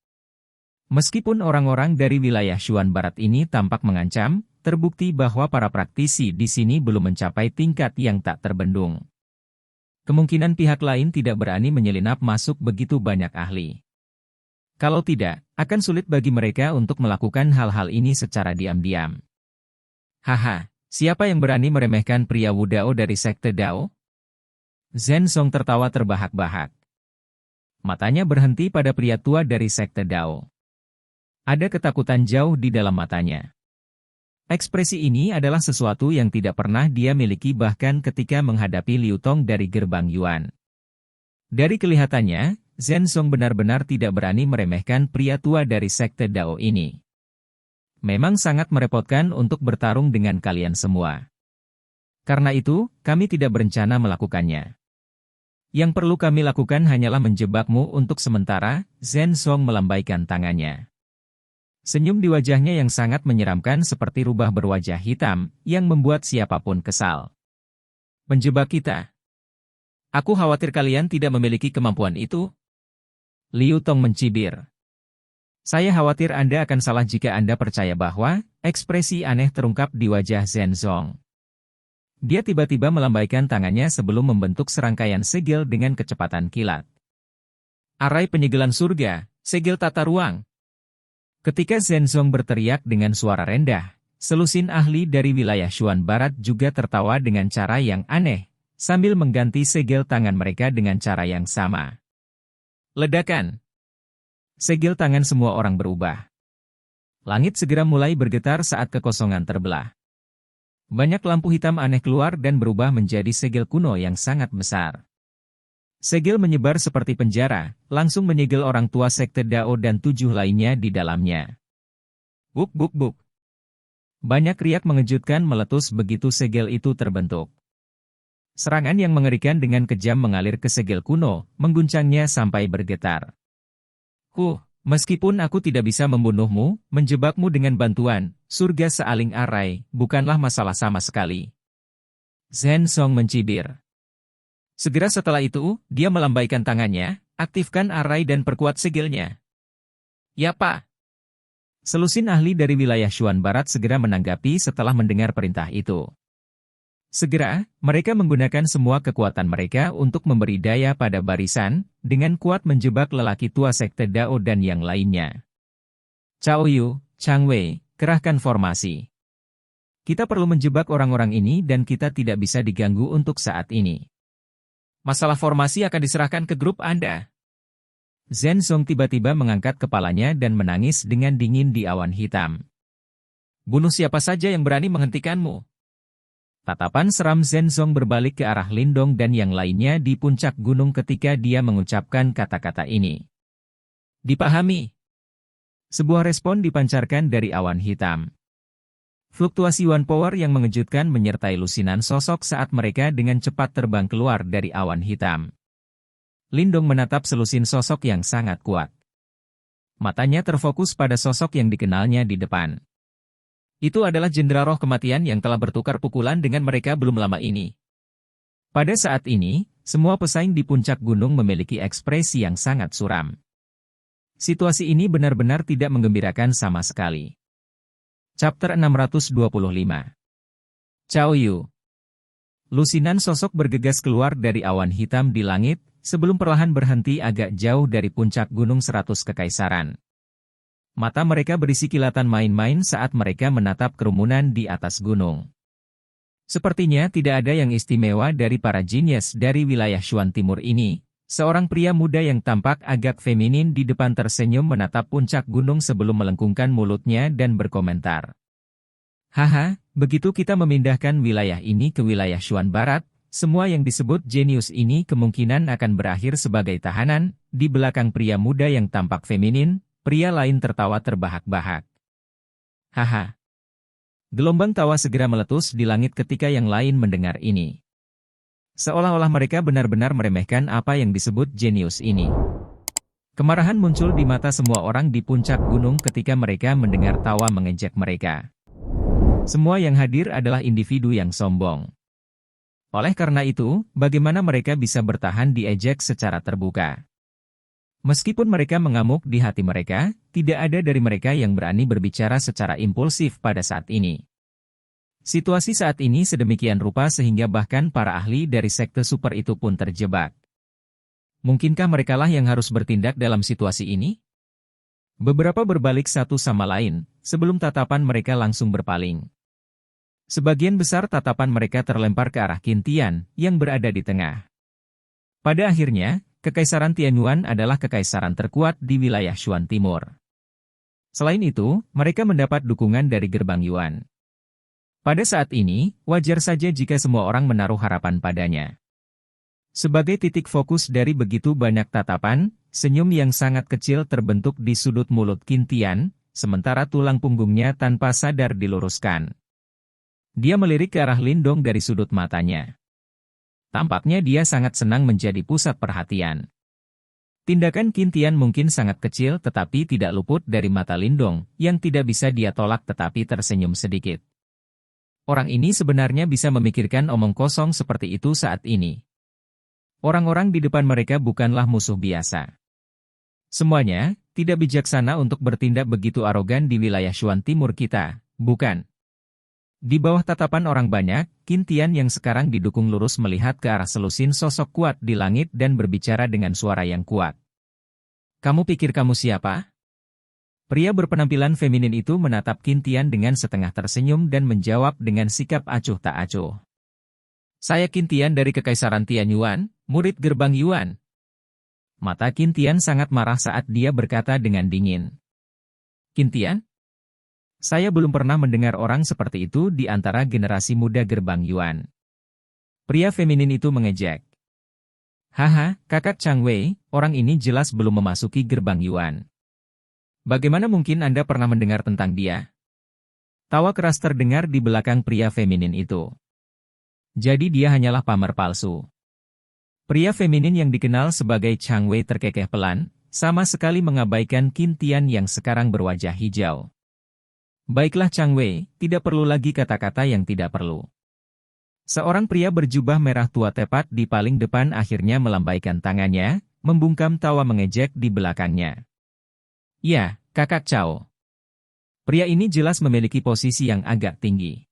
Meskipun orang-orang dari wilayah Shuan Barat ini tampak mengancam, terbukti bahwa para praktisi di sini belum mencapai tingkat yang tak terbendung. Kemungkinan pihak lain tidak berani menyelinap masuk begitu banyak ahli. Kalau tidak, akan sulit bagi mereka untuk melakukan hal-hal ini secara diam-diam. Haha, siapa yang berani meremehkan pria Wu Dao dari sekte Dao? Zhenzong tertawa terbahak-bahak. Matanya berhenti pada pria tua dari sekte Dao. Ada ketakutan jauh di dalam matanya. Ekspresi ini adalah sesuatu yang tidak pernah dia miliki bahkan ketika menghadapi Liu Tong dari gerbang Yuan. Dari kelihatannya, Zhenzong benar-benar tidak berani meremehkan pria tua dari sekte Dao ini. Memang sangat merepotkan untuk bertarung dengan kalian semua. Karena itu, kami tidak berencana melakukannya. Yang perlu kami lakukan hanyalah menjebakmu untuk sementara. Zhenzong melambaikan tangannya. Senyum di wajahnya yang sangat menyeramkan seperti rubah berwajah hitam, yang membuat siapapun kesal. Menjebak kita. Aku khawatir kalian tidak memiliki kemampuan itu. Liu Tong mencibir. Saya khawatir Anda akan salah jika Anda percaya bahwa, ekspresi aneh terungkap di wajah Zhenzong. Dia tiba-tiba melambaikan tangannya sebelum membentuk serangkaian segel dengan kecepatan kilat. Arai penyegelan surga, segel tata ruang. Ketika Zhenzong berteriak dengan suara rendah, selusin ahli dari wilayah Shuan Barat juga tertawa dengan cara yang aneh, sambil mengganti segel tangan mereka dengan cara yang sama. Ledakan. Segel tangan semua orang berubah. Langit segera mulai bergetar saat kekosongan terbelah. Banyak lampu hitam aneh keluar dan berubah menjadi segel kuno yang sangat besar. Segel menyebar seperti penjara, langsung menyegel orang tua sekte Dao dan 7 lainnya di dalamnya. Buk buk buk. Banyak riak mengejutkan meletus begitu segel itu terbentuk. Serangan yang mengerikan dengan kejam mengalir ke segel kuno, mengguncangnya sampai bergetar. Meskipun aku tidak bisa membunuhmu, menjebakmu dengan bantuan, surga sealing arai, bukanlah masalah sama sekali. Zhen Song mencibir. Segera setelah itu, dia melambaikan tangannya, aktifkan arai dan perkuat segelnya. Ya Pak. Selusin ahli dari wilayah Shuan Barat segera menanggapi setelah mendengar perintah itu. Segera, mereka menggunakan semua kekuatan mereka untuk memberi daya pada barisan, dengan kuat menjebak lelaki tua sekte Dao dan yang lainnya. Cao Yu, Chang Wei, kerahkan formasi. Kita perlu menjebak orang-orang ini dan kita tidak bisa diganggu untuk saat ini. Masalah formasi akan diserahkan ke grup Anda. Zhen Song tiba-tiba mengangkat kepalanya dan menangis dengan dingin di awan hitam. Bunuh siapa saja yang berani menghentikanmu. Tatapan seram Zhen Song berbalik ke arah Lindong dan yang lainnya di puncak gunung ketika dia mengucapkan kata-kata ini. Dipahami. Sebuah respon dipancarkan dari awan hitam. Fluktuasi One Power yang mengejutkan menyertai lusinan sosok saat mereka dengan cepat terbang keluar dari awan hitam. Lindong menatap selusin sosok yang sangat kuat. Matanya terfokus pada sosok yang dikenalnya di depan. Itu adalah Jenderal Roh Kematian yang telah bertukar pukulan dengan mereka belum lama ini. Pada saat ini, semua pesaing di puncak gunung memiliki ekspresi yang sangat suram. Situasi ini benar-benar tidak menggembirakan sama sekali. Chapter 625. Cao Yu. Lusinan sosok bergegas keluar dari awan hitam di langit, sebelum perlahan berhenti agak jauh dari puncak gunung 100 Kekaisaran. Mata mereka berisi kilatan main-main saat mereka menatap kerumunan di atas gunung. Sepertinya tidak ada yang istimewa dari para jenius dari wilayah Shuan Timur ini. Seorang pria muda yang tampak agak feminin di depan tersenyum menatap puncak gunung sebelum melengkungkan mulutnya dan berkomentar. Haha, begitu kita memindahkan wilayah ini ke wilayah Shuan Barat, semua yang disebut jenius ini kemungkinan akan berakhir sebagai tahanan. Di belakang pria muda yang tampak feminin, pria lain tertawa terbahak-bahak. Haha. Gelombang tawa segera meletus di langit ketika yang lain mendengar ini. Seolah-olah mereka benar-benar meremehkan apa yang disebut jenius ini. Kemarahan muncul di mata semua orang di puncak gunung ketika mereka mendengar tawa mengejek mereka. Semua yang hadir adalah individu yang sombong. Oleh karena itu, bagaimana mereka bisa bertahan diejek secara terbuka? Meskipun mereka mengamuk di hati mereka, tidak ada dari mereka yang berani berbicara secara impulsif pada saat ini. Situasi saat ini sedemikian rupa sehingga bahkan para ahli dari sekte super itu pun terjebak. Mungkinkah merekalah yang harus bertindak dalam situasi ini? Beberapa berbalik satu sama lain, sebelum tatapan mereka langsung berpaling. Sebagian besar tatapan mereka terlempar ke arah Qin Tian, yang berada di tengah. Pada akhirnya, Kekaisaran Tianyuan adalah kekaisaran terkuat di wilayah Shuan Timur. Selain itu, mereka mendapat dukungan dari gerbang Yuan. Pada saat ini, wajar saja jika semua orang menaruh harapan padanya. Sebagai titik fokus dari begitu banyak tatapan, senyum yang sangat kecil terbentuk di sudut mulut Qin Tian, sementara tulang punggungnya tanpa sadar diluruskan. Dia melirik ke arah Lindong dari sudut matanya. Tampaknya dia sangat senang menjadi pusat perhatian. Tindakan Qin Tian mungkin sangat kecil tetapi tidak luput dari mata Lindong, yang tidak bisa dia tolak tetapi tersenyum sedikit. Orang ini sebenarnya bisa memikirkan omong kosong seperti itu saat ini. Orang-orang di depan mereka bukanlah musuh biasa. Semuanya tidak bijaksana untuk bertindak begitu arogan di wilayah Shuan Timur kita, bukan? Di bawah tatapan orang banyak, Qin Tian yang sekarang didukung lurus melihat ke arah selusin sosok kuat di langit dan berbicara dengan suara yang kuat. Kamu pikir kamu siapa? Pria berpenampilan feminin itu menatap Qin Tian dengan setengah tersenyum dan menjawab dengan sikap acuh tak acuh. Saya Qin Tian dari Kekaisaran Tianyuan, murid gerbang Yuan. Mata Qin Tian sangat marah saat dia berkata dengan dingin. Qin Tian? Saya belum pernah mendengar orang seperti itu di antara generasi muda gerbang Yuan. Pria feminin itu mengejek. Haha, kakak Chang Wei, orang ini jelas belum memasuki gerbang Yuan. Bagaimana mungkin Anda pernah mendengar tentang dia? Tawa keras terdengar di belakang pria feminin itu. Jadi dia hanyalah pamer palsu. Pria feminin yang dikenal sebagai Chang Wei terkekeh pelan, sama sekali mengabaikan Qin Tian yang sekarang berwajah hijau. Baiklah Chang Wei, tidak perlu lagi kata-kata yang tidak perlu. Seorang pria berjubah merah tua tepat di paling depan akhirnya melambaikan tangannya, membungkam tawa mengejek di belakangnya. Ya, Kakak Cao. Pria ini jelas memiliki posisi yang agak tinggi.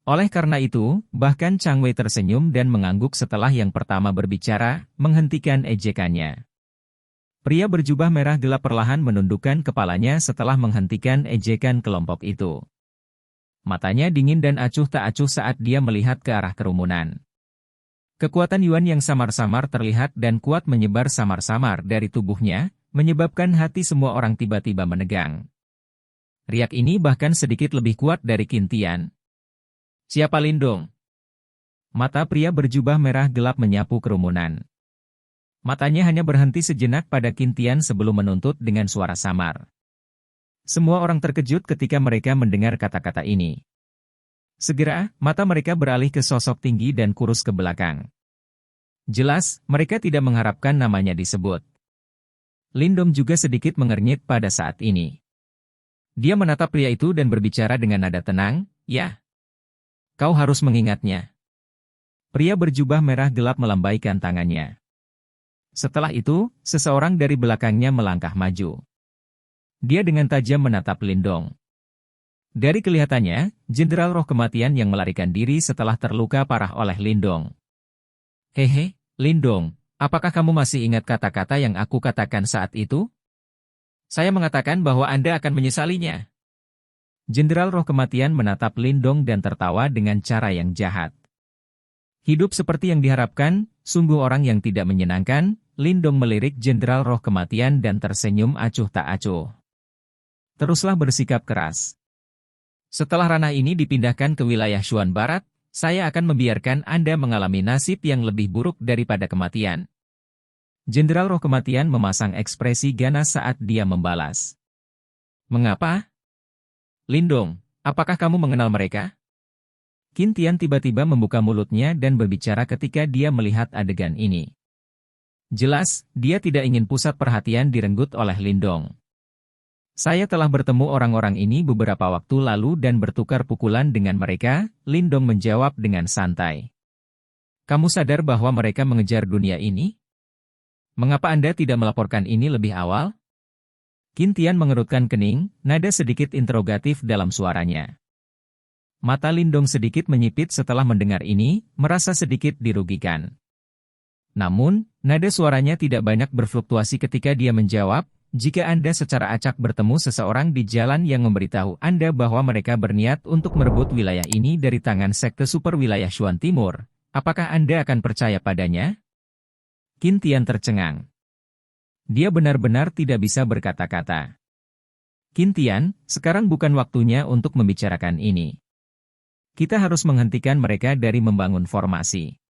Oleh karena itu, bahkan Chang Wei tersenyum dan mengangguk setelah yang pertama berbicara, menghentikan ejekannya. Pria berjubah merah gelap perlahan menundukkan kepalanya setelah menghentikan ejekan kelompok itu. Matanya dingin dan acuh tak acuh saat dia melihat ke arah kerumunan. Kekuatan Yuan yang samar-samar terlihat dan kuat menyebar samar-samar dari tubuhnya, menyebabkan hati semua orang tiba-tiba menegang. Riak ini bahkan sedikit lebih kuat dari Qin Tian. Siapa Lindong? Mata pria berjubah merah gelap menyapu kerumunan. Matanya hanya berhenti sejenak pada Qin Tian sebelum menuntut dengan suara samar. Semua orang terkejut ketika mereka mendengar kata-kata ini. Segera, mata mereka beralih ke sosok tinggi dan kurus ke belakang. Jelas, mereka tidak mengharapkan namanya disebut. Lindong juga sedikit mengernyit pada saat ini. Dia menatap pria itu dan berbicara dengan nada tenang, "Ya. Kau harus mengingatnya." Pria berjubah merah gelap melambaikan tangannya. Setelah itu, seseorang dari belakangnya melangkah maju. Dia dengan tajam menatap Lindong. Dari kelihatannya, Jenderal Roh Kematian yang melarikan diri setelah terluka parah oleh Lindong. Hehe, Lindong, apakah kamu masih ingat kata-kata yang aku katakan saat itu? Saya mengatakan bahwa Anda akan menyesalinya. Jenderal Roh Kematian menatap Lindong dan tertawa dengan cara yang jahat. Hidup seperti yang diharapkan, sungguh orang yang tidak menyenangkan. Lindong melirik Jenderal Roh Kematian dan tersenyum acuh tak acuh. Teruslah bersikap keras. Setelah ranah ini dipindahkan ke wilayah Shuan Barat, saya akan membiarkan Anda mengalami nasib yang lebih buruk daripada kematian. Jenderal Roh Kematian memasang ekspresi ganas saat dia membalas. Mengapa? Lindong, apakah kamu mengenal mereka? Qin Tian tiba-tiba membuka mulutnya dan berbicara ketika dia melihat adegan ini. Jelas, dia tidak ingin pusat perhatian direnggut oleh Lindong. Saya telah bertemu orang-orang ini beberapa waktu lalu dan bertukar pukulan dengan mereka, Lindong menjawab dengan santai. Kamu sadar bahwa mereka mengejar dunia ini? Mengapa Anda tidak melaporkan ini lebih awal? Qin Tian mengerutkan kening, nada sedikit interrogatif dalam suaranya. Mata Lindong sedikit menyipit setelah mendengar ini, merasa sedikit dirugikan. Namun, nada suaranya tidak banyak berfluktuasi ketika dia menjawab, jika Anda secara acak bertemu seseorang di jalan yang memberitahu Anda bahwa mereka berniat untuk merebut wilayah ini dari tangan sekte super wilayah Shuan Timur, apakah Anda akan percaya padanya? Qin Tian tercengang. Dia benar-benar tidak bisa berkata-kata. Qin Tian, sekarang bukan waktunya untuk membicarakan ini. Kita harus menghentikan mereka dari membangun formasi.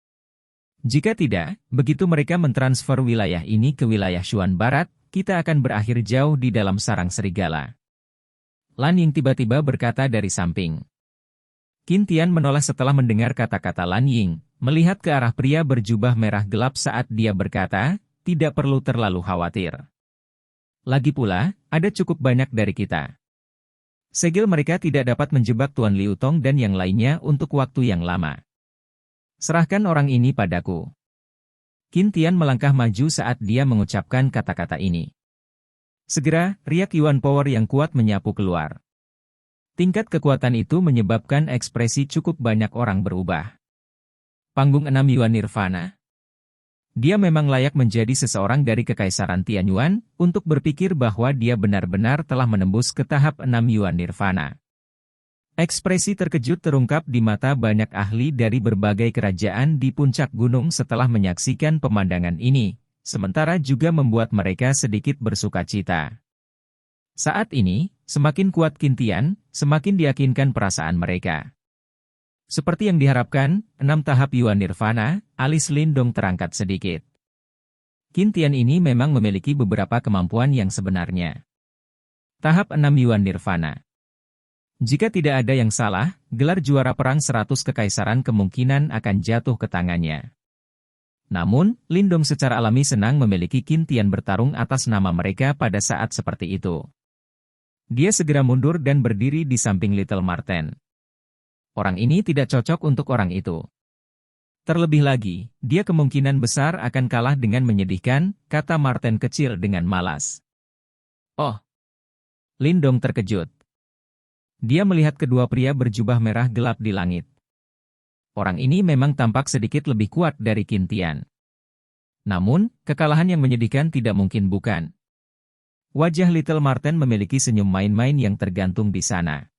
Jika tidak, begitu mereka mentransfer wilayah ini ke wilayah Shuan Barat, kita akan berakhir jauh di dalam sarang serigala. Lan Ying tiba-tiba berkata dari samping. Qin Tian menoleh setelah mendengar kata-kata Lan Ying, melihat ke arah pria berjubah merah gelap saat dia berkata, tidak perlu terlalu khawatir. Lagi pula, ada cukup banyak dari kita. Segel mereka tidak dapat menjebak Tuan Liu Tong dan yang lainnya untuk waktu yang lama. Serahkan orang ini padaku. Qin Tian melangkah maju saat dia mengucapkan kata-kata ini. Segera, riak Yuan Power yang kuat menyapu keluar. Tingkat kekuatan itu menyebabkan ekspresi cukup banyak orang berubah. Panggung 6 Yuan Nirvana. Dia memang layak menjadi seseorang dari Kekaisaran Tianyuan, untuk berpikir bahwa dia benar-benar telah menembus ke tahap 6 Yuan Nirvana. Ekspresi terkejut terungkap di mata banyak ahli dari berbagai kerajaan di puncak gunung setelah menyaksikan pemandangan ini, sementara juga membuat mereka sedikit bersukacita. Saat ini, semakin kuat Qin Tian, semakin diyakinkan perasaan mereka. Seperti yang diharapkan, 6 tahap Yuan Nirvana, alis Lindong terangkat sedikit. Qin Tian ini memang memiliki beberapa kemampuan yang sebenarnya. Tahap 6 Yuan Nirvana. Jika tidak ada yang salah, gelar juara perang 100 kekaisaran kemungkinan akan jatuh ke tangannya. Namun, Lindong secara alami senang memiliki Qin Tian bertarung atas nama mereka pada saat seperti itu. Dia segera mundur dan berdiri di samping Little Marten. Orang ini tidak cocok untuk orang itu. Terlebih lagi, dia kemungkinan besar akan kalah dengan menyedihkan, kata Marten kecil dengan malas. Oh! Lindong terkejut. Dia melihat kedua pria berjubah merah gelap di langit. Orang ini memang tampak sedikit lebih kuat dari Qin Tian. Namun, kekalahan yang menyedihkan tidak mungkin bukan. Wajah Little Marten memiliki senyum main-main yang tergantung di sana.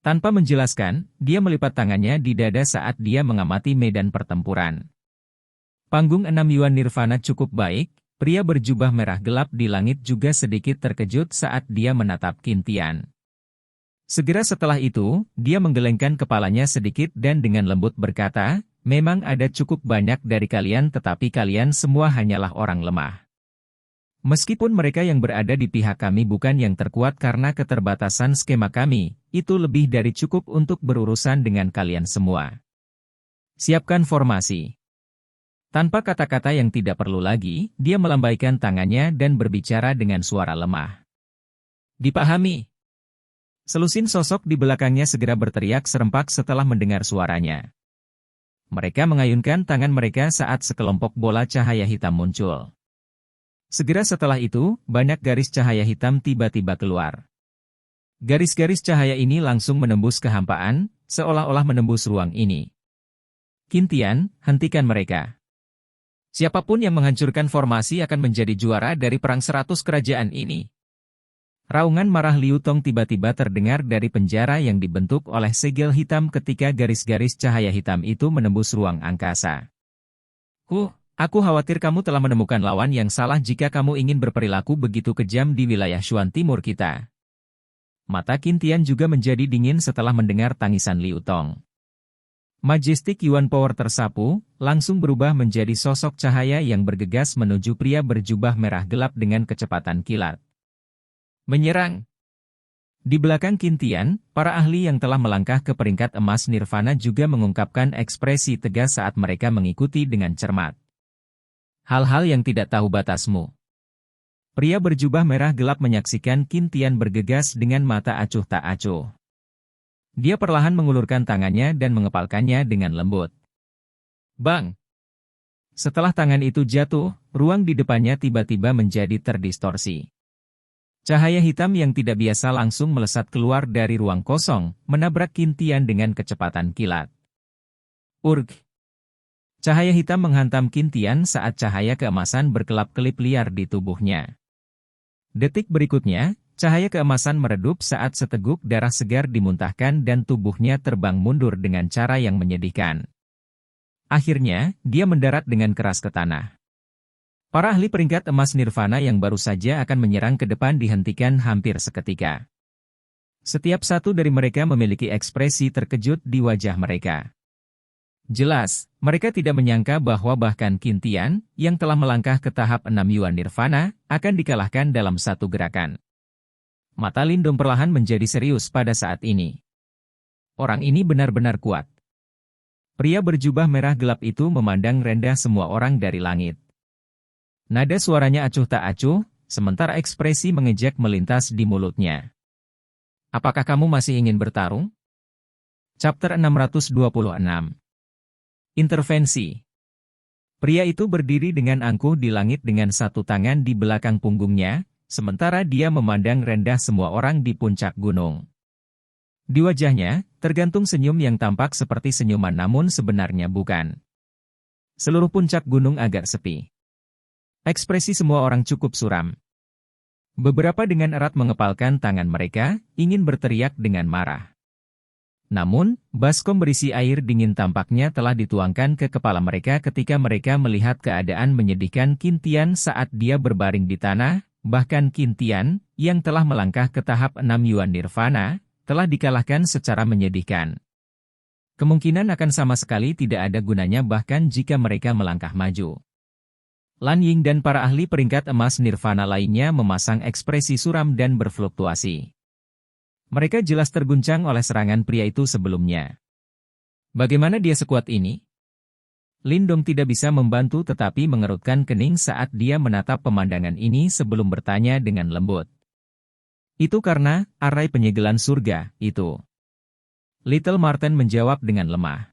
Tanpa menjelaskan, dia melipat tangannya di dada saat dia mengamati medan pertempuran. Panggung 6 Yuan Nirvana cukup baik, pria berjubah merah gelap di langit juga sedikit terkejut saat dia menatap Qin Tian. Segera setelah itu, dia menggelengkan kepalanya sedikit dan dengan lembut berkata, memang ada cukup banyak dari kalian tetapi kalian semua hanyalah orang lemah. Meskipun mereka yang berada di pihak kami bukan yang terkuat karena keterbatasan skema kami, itu lebih dari cukup untuk berurusan dengan kalian semua. Siapkan formasi. Tanpa kata-kata yang tidak perlu lagi, dia melambaikan tangannya dan berbicara dengan suara lemah. Dipahami. Selusin sosok di belakangnya segera berteriak serempak setelah mendengar suaranya. Mereka mengayunkan tangan mereka saat sekelompok bola cahaya hitam muncul. Segera setelah itu, banyak garis cahaya hitam tiba-tiba keluar. Garis-garis cahaya ini langsung menembus kehampaan, seolah-olah menembus ruang ini. Qin Tian, hentikan mereka. Siapapun yang menghancurkan formasi akan menjadi juara dari perang 100 kerajaan ini. Raungan marah Liu Tong tiba-tiba terdengar dari penjara yang dibentuk oleh segel hitam ketika garis-garis cahaya hitam itu menembus ruang angkasa. Aku khawatir kamu telah menemukan lawan yang salah jika kamu ingin berperilaku begitu kejam di wilayah Shuan Timur kita. Mata Qin Tian juga menjadi dingin setelah mendengar tangisan Liu Tong. Majestic Yuan Power tersapu, langsung berubah menjadi sosok cahaya yang bergegas menuju pria berjubah merah gelap dengan kecepatan kilat. Menyerang. Di belakang Qin Tian, para ahli yang telah melangkah ke peringkat emas Nirvana juga mengungkapkan ekspresi tegas saat mereka mengikuti dengan cermat. Hal-hal yang tidak tahu batasmu. Pria berjubah merah gelap menyaksikan Qin Tian bergegas dengan mata acuh tak acuh. Dia perlahan mengulurkan tangannya dan mengepalkannya dengan lembut. Bang! Setelah tangan itu jatuh, ruang di depannya tiba-tiba menjadi terdistorsi. Cahaya hitam yang tidak biasa langsung melesat keluar dari ruang kosong, menabrak Qin Tian dengan kecepatan kilat. Urg! Cahaya hitam menghantam Qin Tian saat cahaya keemasan berkelap-kelip liar di tubuhnya. Detik berikutnya, cahaya keemasan meredup saat seteguk darah segar dimuntahkan dan tubuhnya terbang mundur dengan cara yang menyedihkan. Akhirnya, dia mendarat dengan keras ke tanah. Para ahli peringkat emas Nirvana yang baru saja akan menyerang ke depan dihentikan hampir seketika. Setiap satu dari mereka memiliki ekspresi terkejut di wajah mereka. Jelas, mereka tidak menyangka bahwa bahkan Qin Tian, yang telah melangkah ke tahap 6 Yuan Nirvana, akan dikalahkan dalam satu gerakan. Mata Lindong perlahan menjadi serius pada saat ini. Orang ini benar-benar kuat. Pria berjubah merah gelap itu memandang rendah semua orang dari langit. Nada suaranya acuh tak acuh, sementara ekspresi mengejek melintas di mulutnya. Apakah kamu masih ingin bertarung? Chapter 626. Intervensi. Pria itu berdiri dengan angkuh di langit dengan satu tangan di belakang punggungnya, sementara dia memandang rendah semua orang di puncak gunung. Di wajahnya, tergantung senyum yang tampak seperti senyuman namun sebenarnya bukan. Seluruh puncak gunung agak sepi. Ekspresi semua orang cukup suram. Beberapa dengan erat mengepalkan tangan mereka, ingin berteriak dengan marah. Namun, baskom berisi air dingin tampaknya telah dituangkan ke kepala mereka ketika mereka melihat keadaan menyedihkan Qin Tian saat dia berbaring di tanah, bahkan Qin Tian, yang telah melangkah ke tahap 6 Yuan Nirvana, telah dikalahkan secara menyedihkan. Kemungkinan akan sama sekali tidak ada gunanya bahkan jika mereka melangkah maju. Lan Ying dan para ahli peringkat emas Nirvana lainnya memasang ekspresi suram dan berfluktuasi. Mereka jelas terguncang oleh serangan pria itu sebelumnya. Bagaimana dia sekuat ini? Lindong tidak bisa membantu tetapi mengerutkan kening saat dia menatap pemandangan ini sebelum bertanya dengan lembut. Itu karena arai penyegelan surga, itu. Little Marten menjawab dengan lemah.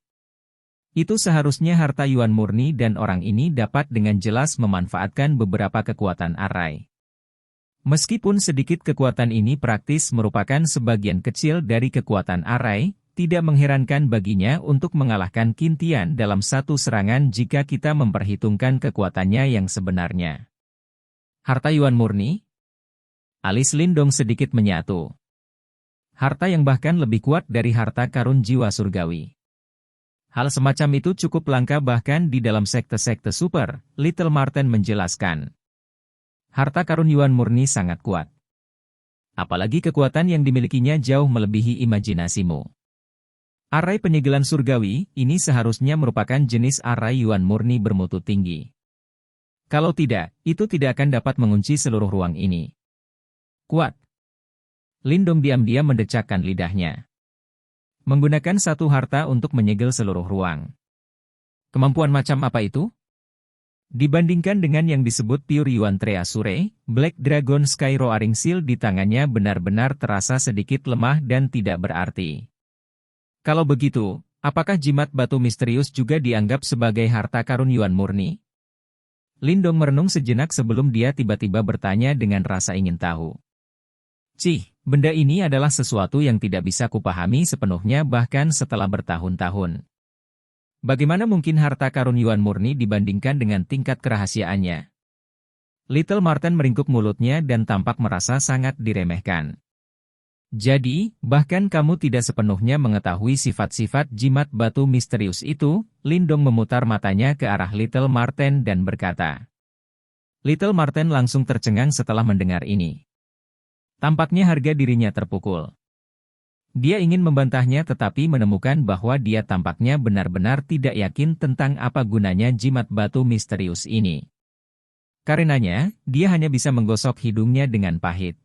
Itu seharusnya harta Yuan murni dan orang ini dapat dengan jelas memanfaatkan beberapa kekuatan arai. Meskipun sedikit kekuatan ini praktis merupakan sebagian kecil dari kekuatan arai, tidak mengherankan baginya untuk mengalahkan Qin Tian dalam satu serangan jika kita memperhitungkan kekuatannya yang sebenarnya. Harta Yuan murni? Alis Lindong sedikit menyatu. Harta yang bahkan lebih kuat dari harta karun jiwa surgawi. Hal semacam itu cukup langka bahkan di dalam sekte-sekte super, Little Marten menjelaskan. Harta karun Yuan murni sangat kuat. Apalagi kekuatan yang dimilikinya jauh melebihi imajinasimu. Arai penyegelan surgawi, ini seharusnya merupakan jenis arai Yuan murni bermutu tinggi. Kalau tidak, itu tidak akan dapat mengunci seluruh ruang ini. Kuat. Lindong diam-diam mendecakkan lidahnya. Menggunakan satu harta untuk menyegel seluruh ruang. Kemampuan macam apa itu? Dibandingkan dengan yang disebut Pure Yuan Treasure, Black Dragon Sky Roaring Seal di tangannya benar-benar terasa sedikit lemah dan tidak berarti. Kalau begitu, apakah jimat batu misterius juga dianggap sebagai harta karun Yuan murni? Lindong merenung sejenak sebelum dia tiba-tiba bertanya dengan rasa ingin tahu. Benda ini adalah sesuatu yang tidak bisa kupahami sepenuhnya bahkan setelah bertahun-tahun. Bagaimana mungkin harta karun Yuan murni dibandingkan dengan tingkat kerahasiaannya? Little Marten meringkuk mulutnya dan tampak merasa sangat diremehkan. Jadi, bahkan kamu tidak sepenuhnya mengetahui sifat-sifat jimat batu misterius itu? Lindong memutar matanya ke arah Little Marten dan berkata. Little Marten langsung tercengang setelah mendengar ini. Tampaknya harga dirinya terpukul. Dia ingin membantahnya tetapi menemukan bahwa dia tampaknya benar-benar tidak yakin tentang apa gunanya jimat batu misterius ini. Karenanya, dia hanya bisa menggosok hidungnya dengan pahit.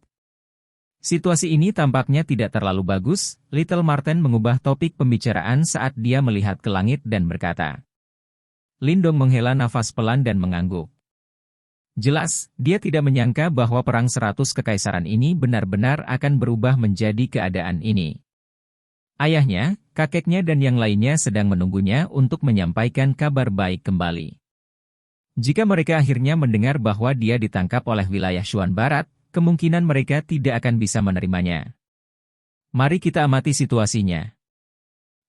Situasi ini tampaknya tidak terlalu bagus. Little Marten mengubah topik pembicaraan saat dia melihat ke langit dan berkata. Lindong menghela nafas pelan dan mengangguk. Jelas, dia tidak menyangka bahwa perang 100 kekaisaran ini benar-benar akan berubah menjadi keadaan ini. Ayahnya, kakeknya dan yang lainnya sedang menunggunya untuk menyampaikan kabar baik kembali. Jika mereka akhirnya mendengar bahwa dia ditangkap oleh wilayah Shuan Barat, kemungkinan mereka tidak akan bisa menerimanya. Mari kita amati situasinya.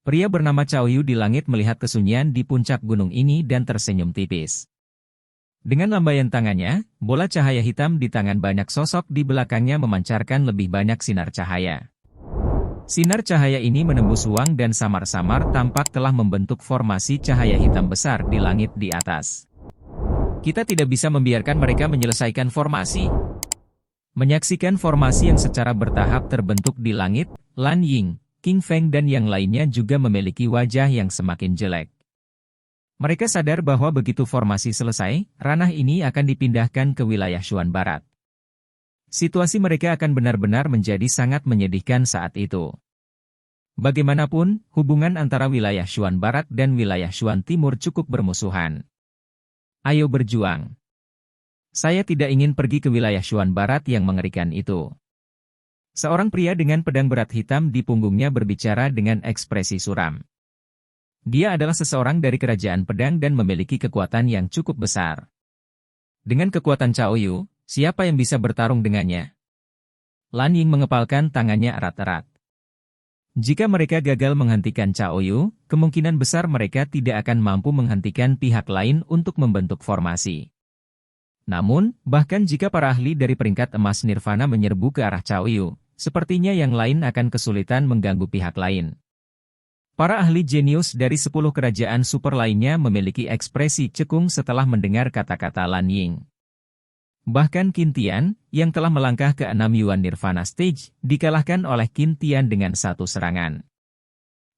Pria bernama Cao Yu di langit melihat kesunyian di puncak gunung ini dan tersenyum tipis. Dengan lambaian tangannya, bola cahaya hitam di tangan banyak sosok di belakangnya memancarkan lebih banyak sinar cahaya. Sinar cahaya ini menembus ruang dan samar-samar tampak telah membentuk formasi cahaya hitam besar di langit di atas. Kita tidak bisa membiarkan mereka menyelesaikan formasi. Menyaksikan formasi yang secara bertahap terbentuk di langit, Lan Ying, King Feng dan yang lainnya juga memiliki wajah yang semakin jelek. Mereka sadar bahwa begitu formasi selesai, ranah ini akan dipindahkan ke wilayah Shuan Barat. Situasi mereka akan benar-benar menjadi sangat menyedihkan saat itu. Bagaimanapun, hubungan antara wilayah Shuan Barat dan wilayah Shuan Timur cukup bermusuhan. Ayo berjuang. Saya tidak ingin pergi ke wilayah Shuan Barat yang mengerikan itu. Seorang pria dengan pedang berat hitam di punggungnya berbicara dengan ekspresi suram. Dia adalah seseorang dari kerajaan pedang dan memiliki kekuatan yang cukup besar. Dengan kekuatan Cao Yu, siapa yang bisa bertarung dengannya? Lan Ying mengepalkan tangannya erat-erat. Jika mereka gagal menghentikan Cao Yu, kemungkinan besar mereka tidak akan mampu menghentikan pihak lain untuk membentuk formasi. Namun, bahkan jika para ahli dari peringkat emas Nirvana menyerbu ke arah Cao Yu, sepertinya yang lain akan kesulitan mengganggu pihak lain. Para ahli jenius dari 10 kerajaan super lainnya memiliki ekspresi cekung setelah mendengar kata-kata Lan Ying. Bahkan Qin Tian, yang telah melangkah ke 6 Yuan Nirvana Stage, dikalahkan oleh Qin Tian dengan satu serangan.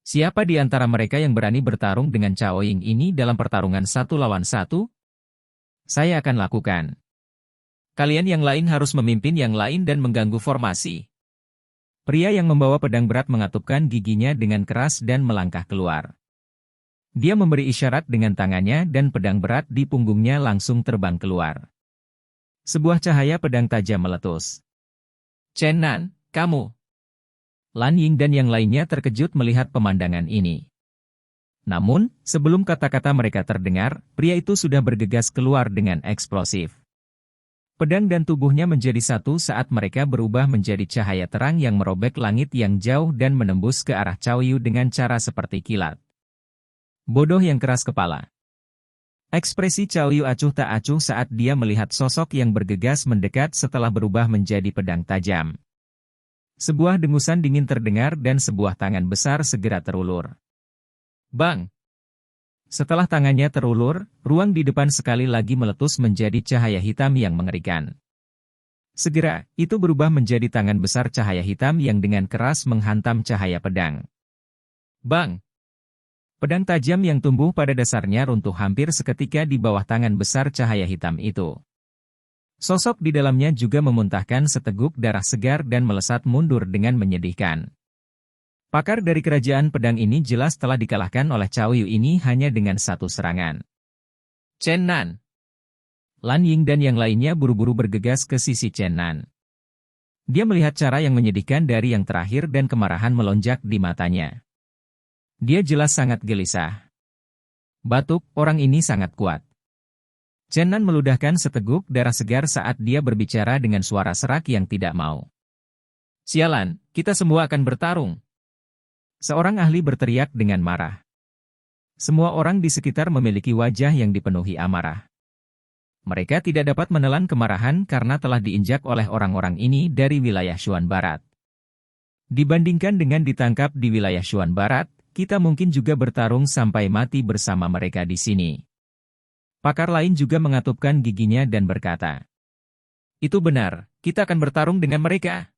Siapa di antara mereka yang berani bertarung dengan Cao Ying ini dalam pertarungan 1 lawan 1? Saya akan lakukan. Kalian yang lain harus memimpin yang lain dan mengganggu formasi. Pria yang membawa pedang berat mengatupkan giginya dengan keras dan melangkah keluar. Dia memberi isyarat dengan tangannya dan pedang berat di punggungnya langsung terbang keluar. Sebuah cahaya pedang tajam meletus. "Chen Nan, kamu!" Lan Ying dan yang lainnya terkejut melihat pemandangan ini. Namun, sebelum kata-kata mereka terdengar, pria itu sudah bergegas keluar dengan eksplosif. Pedang dan tubuhnya menjadi satu saat mereka berubah menjadi cahaya terang yang merobek langit yang jauh dan menembus ke arah Cao Yu dengan cara seperti kilat. Bodoh yang keras kepala. Ekspresi Cao Yu acuh tak acuh saat dia melihat sosok yang bergegas mendekat setelah berubah menjadi pedang tajam. Sebuah dengusan dingin terdengar dan sebuah tangan besar segera terulur. Bang! Setelah tangannya terulur, ruang di depan sekali lagi meletus menjadi cahaya hitam yang mengerikan. Segera, itu berubah menjadi tangan besar cahaya hitam yang dengan keras menghantam cahaya pedang. Bang! Pedang tajam yang tumbuh pada dasarnya runtuh hampir seketika di bawah tangan besar cahaya hitam itu. Sosok di dalamnya juga memuntahkan seteguk darah segar dan melesat mundur dengan menyedihkan. Pakar dari kerajaan pedang ini jelas telah dikalahkan oleh Cao Yu ini hanya dengan satu serangan. Chen Nan. Lan Ying dan yang lainnya buru-buru bergegas ke sisi Chen Nan. Dia melihat cara yang menyedihkan dari yang terakhir dan kemarahan melonjak di matanya. Dia jelas sangat gelisah. Batuk, orang ini sangat kuat. Chen Nan meludahkan seteguk darah segar saat dia berbicara dengan suara serak yang tidak mau. Sialan, kita semua akan bertarung. Seorang ahli berteriak dengan marah. Semua orang di sekitar memiliki wajah yang dipenuhi amarah. Mereka tidak dapat menelan kemarahan karena telah diinjak oleh orang-orang ini dari wilayah Shuan Barat. Dibandingkan dengan ditangkap di wilayah Shuan Barat, kita mungkin juga bertarung sampai mati bersama mereka di sini. Pakar lain juga mengatupkan giginya dan berkata, "Itu benar, kita akan bertarung dengan mereka."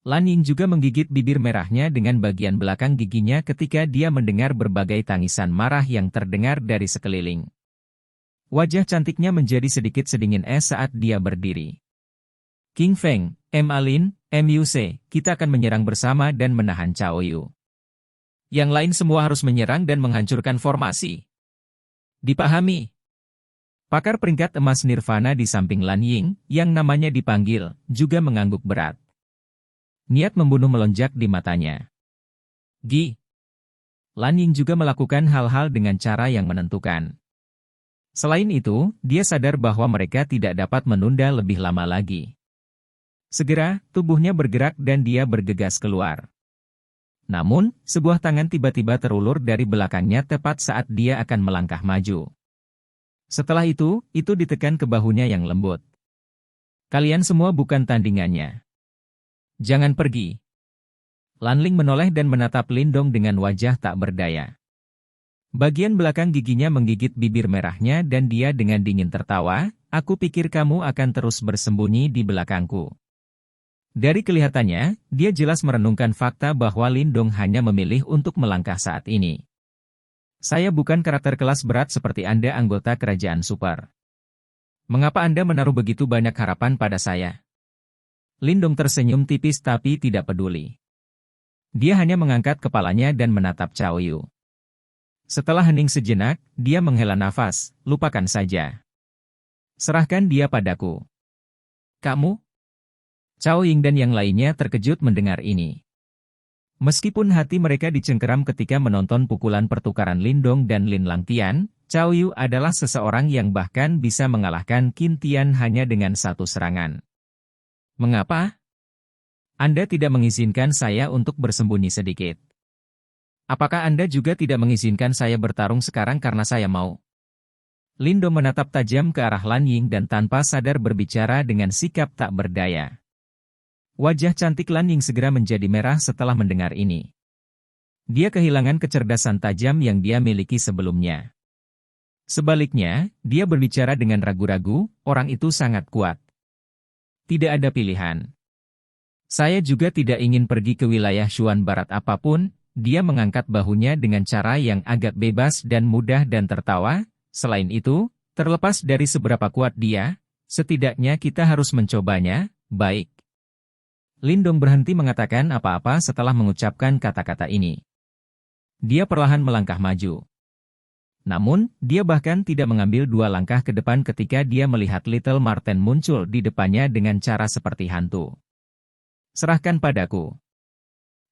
Lan Ying juga menggigit bibir merahnya dengan bagian belakang giginya ketika dia mendengar berbagai tangisan marah yang terdengar dari sekeliling. Wajah cantiknya menjadi sedikit sedingin es saat dia berdiri. King Feng, Alin, Yuce, kita akan menyerang bersama dan menahan Cao Yu. Yang lain semua harus menyerang dan menghancurkan formasi. Dipahami? Pakar peringkat emas Nirvana di samping Lan Ying, yang namanya dipanggil, juga mengangguk berat. Niat membunuh melonjak di matanya. Gi. Lan Ying juga melakukan hal-hal dengan cara yang menentukan. Selain itu, dia sadar bahwa mereka tidak dapat menunda lebih lama lagi. Segera, tubuhnya bergerak dan dia bergegas keluar. Namun, sebuah tangan tiba-tiba terulur dari belakangnya tepat saat dia akan melangkah maju. Setelah itu ditekan ke bahunya yang lembut. Kalian semua bukan tandingannya. Jangan pergi. Lan Ling menoleh dan menatap Lindong dengan wajah tak berdaya. Bagian belakang giginya menggigit bibir merahnya dan dia dengan dingin tertawa, "Aku pikir kamu akan terus bersembunyi di belakangku." Dari kelihatannya, dia jelas merenungkan fakta bahwa Lindong hanya memilih untuk melangkah saat ini. Saya bukan karakter kelas berat seperti Anda anggota kerajaan super. Mengapa Anda menaruh begitu banyak harapan pada saya? Lindong tersenyum tipis tapi tidak peduli. Dia hanya mengangkat kepalanya dan menatap Cao Yu. Setelah hening sejenak, dia menghela nafas, "Lupakan saja. Serahkan dia padaku." "Kamu?" Cao Ying dan yang lainnya terkejut mendengar ini. Meskipun hati mereka dicengkeram ketika menonton pukulan pertukaran Lindong dan Lin Langtian, Cao Yu adalah seseorang yang bahkan bisa mengalahkan Qin Tian hanya dengan satu serangan. "Mengapa? Anda tidak mengizinkan saya untuk bersembunyi sedikit. Apakah Anda juga tidak mengizinkan saya bertarung sekarang karena saya mau?" Lindong menatap tajam ke arah Lan Ying dan tanpa sadar berbicara dengan sikap tak berdaya. Wajah cantik Lan Ying segera menjadi merah setelah mendengar ini. Dia kehilangan kecerdasan tajam yang dia miliki sebelumnya. Sebaliknya, dia berbicara dengan ragu-ragu, orang itu sangat kuat. Tidak ada pilihan. Saya juga tidak ingin pergi ke wilayah Shuan Barat apapun. Dia mengangkat bahunya dengan cara yang agak bebas dan mudah dan tertawa. Selain itu, terlepas dari seberapa kuat dia, setidaknya kita harus mencobanya. Baik. Lindong berhenti mengatakan apa-apa setelah mengucapkan kata-kata ini. Dia perlahan melangkah maju. Namun, dia bahkan tidak mengambil 2 langkah ke depan ketika dia melihat Little Marten muncul di depannya dengan cara seperti hantu. "Serahkan padaku."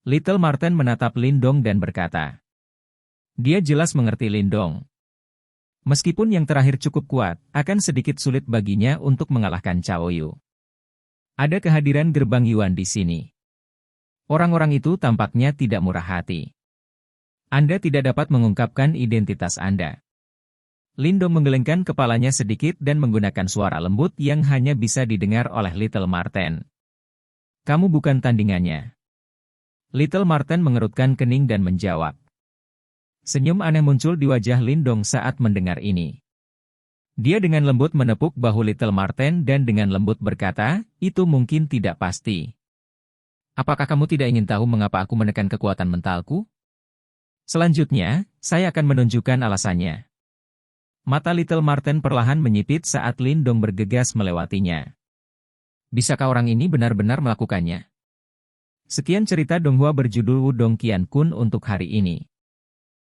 Little Marten menatap Lindong dan berkata. Dia jelas mengerti Lindong. Meskipun yang terakhir cukup kuat, akan sedikit sulit baginya untuk mengalahkan Cao Yu. Ada kehadiran gerbang Yuan di sini. Orang-orang itu tampaknya tidak murah hati. Anda tidak dapat mengungkapkan identitas Anda. Lindong menggelengkan kepalanya sedikit dan menggunakan suara lembut yang hanya bisa didengar oleh Little Marten. "Kamu bukan tandingannya." Little Marten mengerutkan kening dan menjawab. Senyum aneh muncul di wajah Lindong saat mendengar ini. Dia dengan lembut menepuk bahu Little Marten dan dengan lembut berkata, "Itu mungkin tidak pasti. Apakah kamu tidak ingin tahu mengapa aku menekan kekuatan mentalku? Selanjutnya, saya akan menunjukkan alasannya." Mata Little Marten perlahan menyipit saat Lindong bergegas melewatinya. Bisakah orang ini benar-benar melakukannya? Sekian cerita Donghua berjudul Wudong Qiankun untuk hari ini.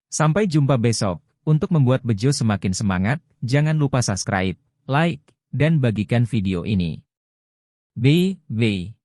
Sampai jumpa besok. Untuk membuat Bejo semakin semangat, jangan lupa subscribe, like, dan bagikan video ini. Bye.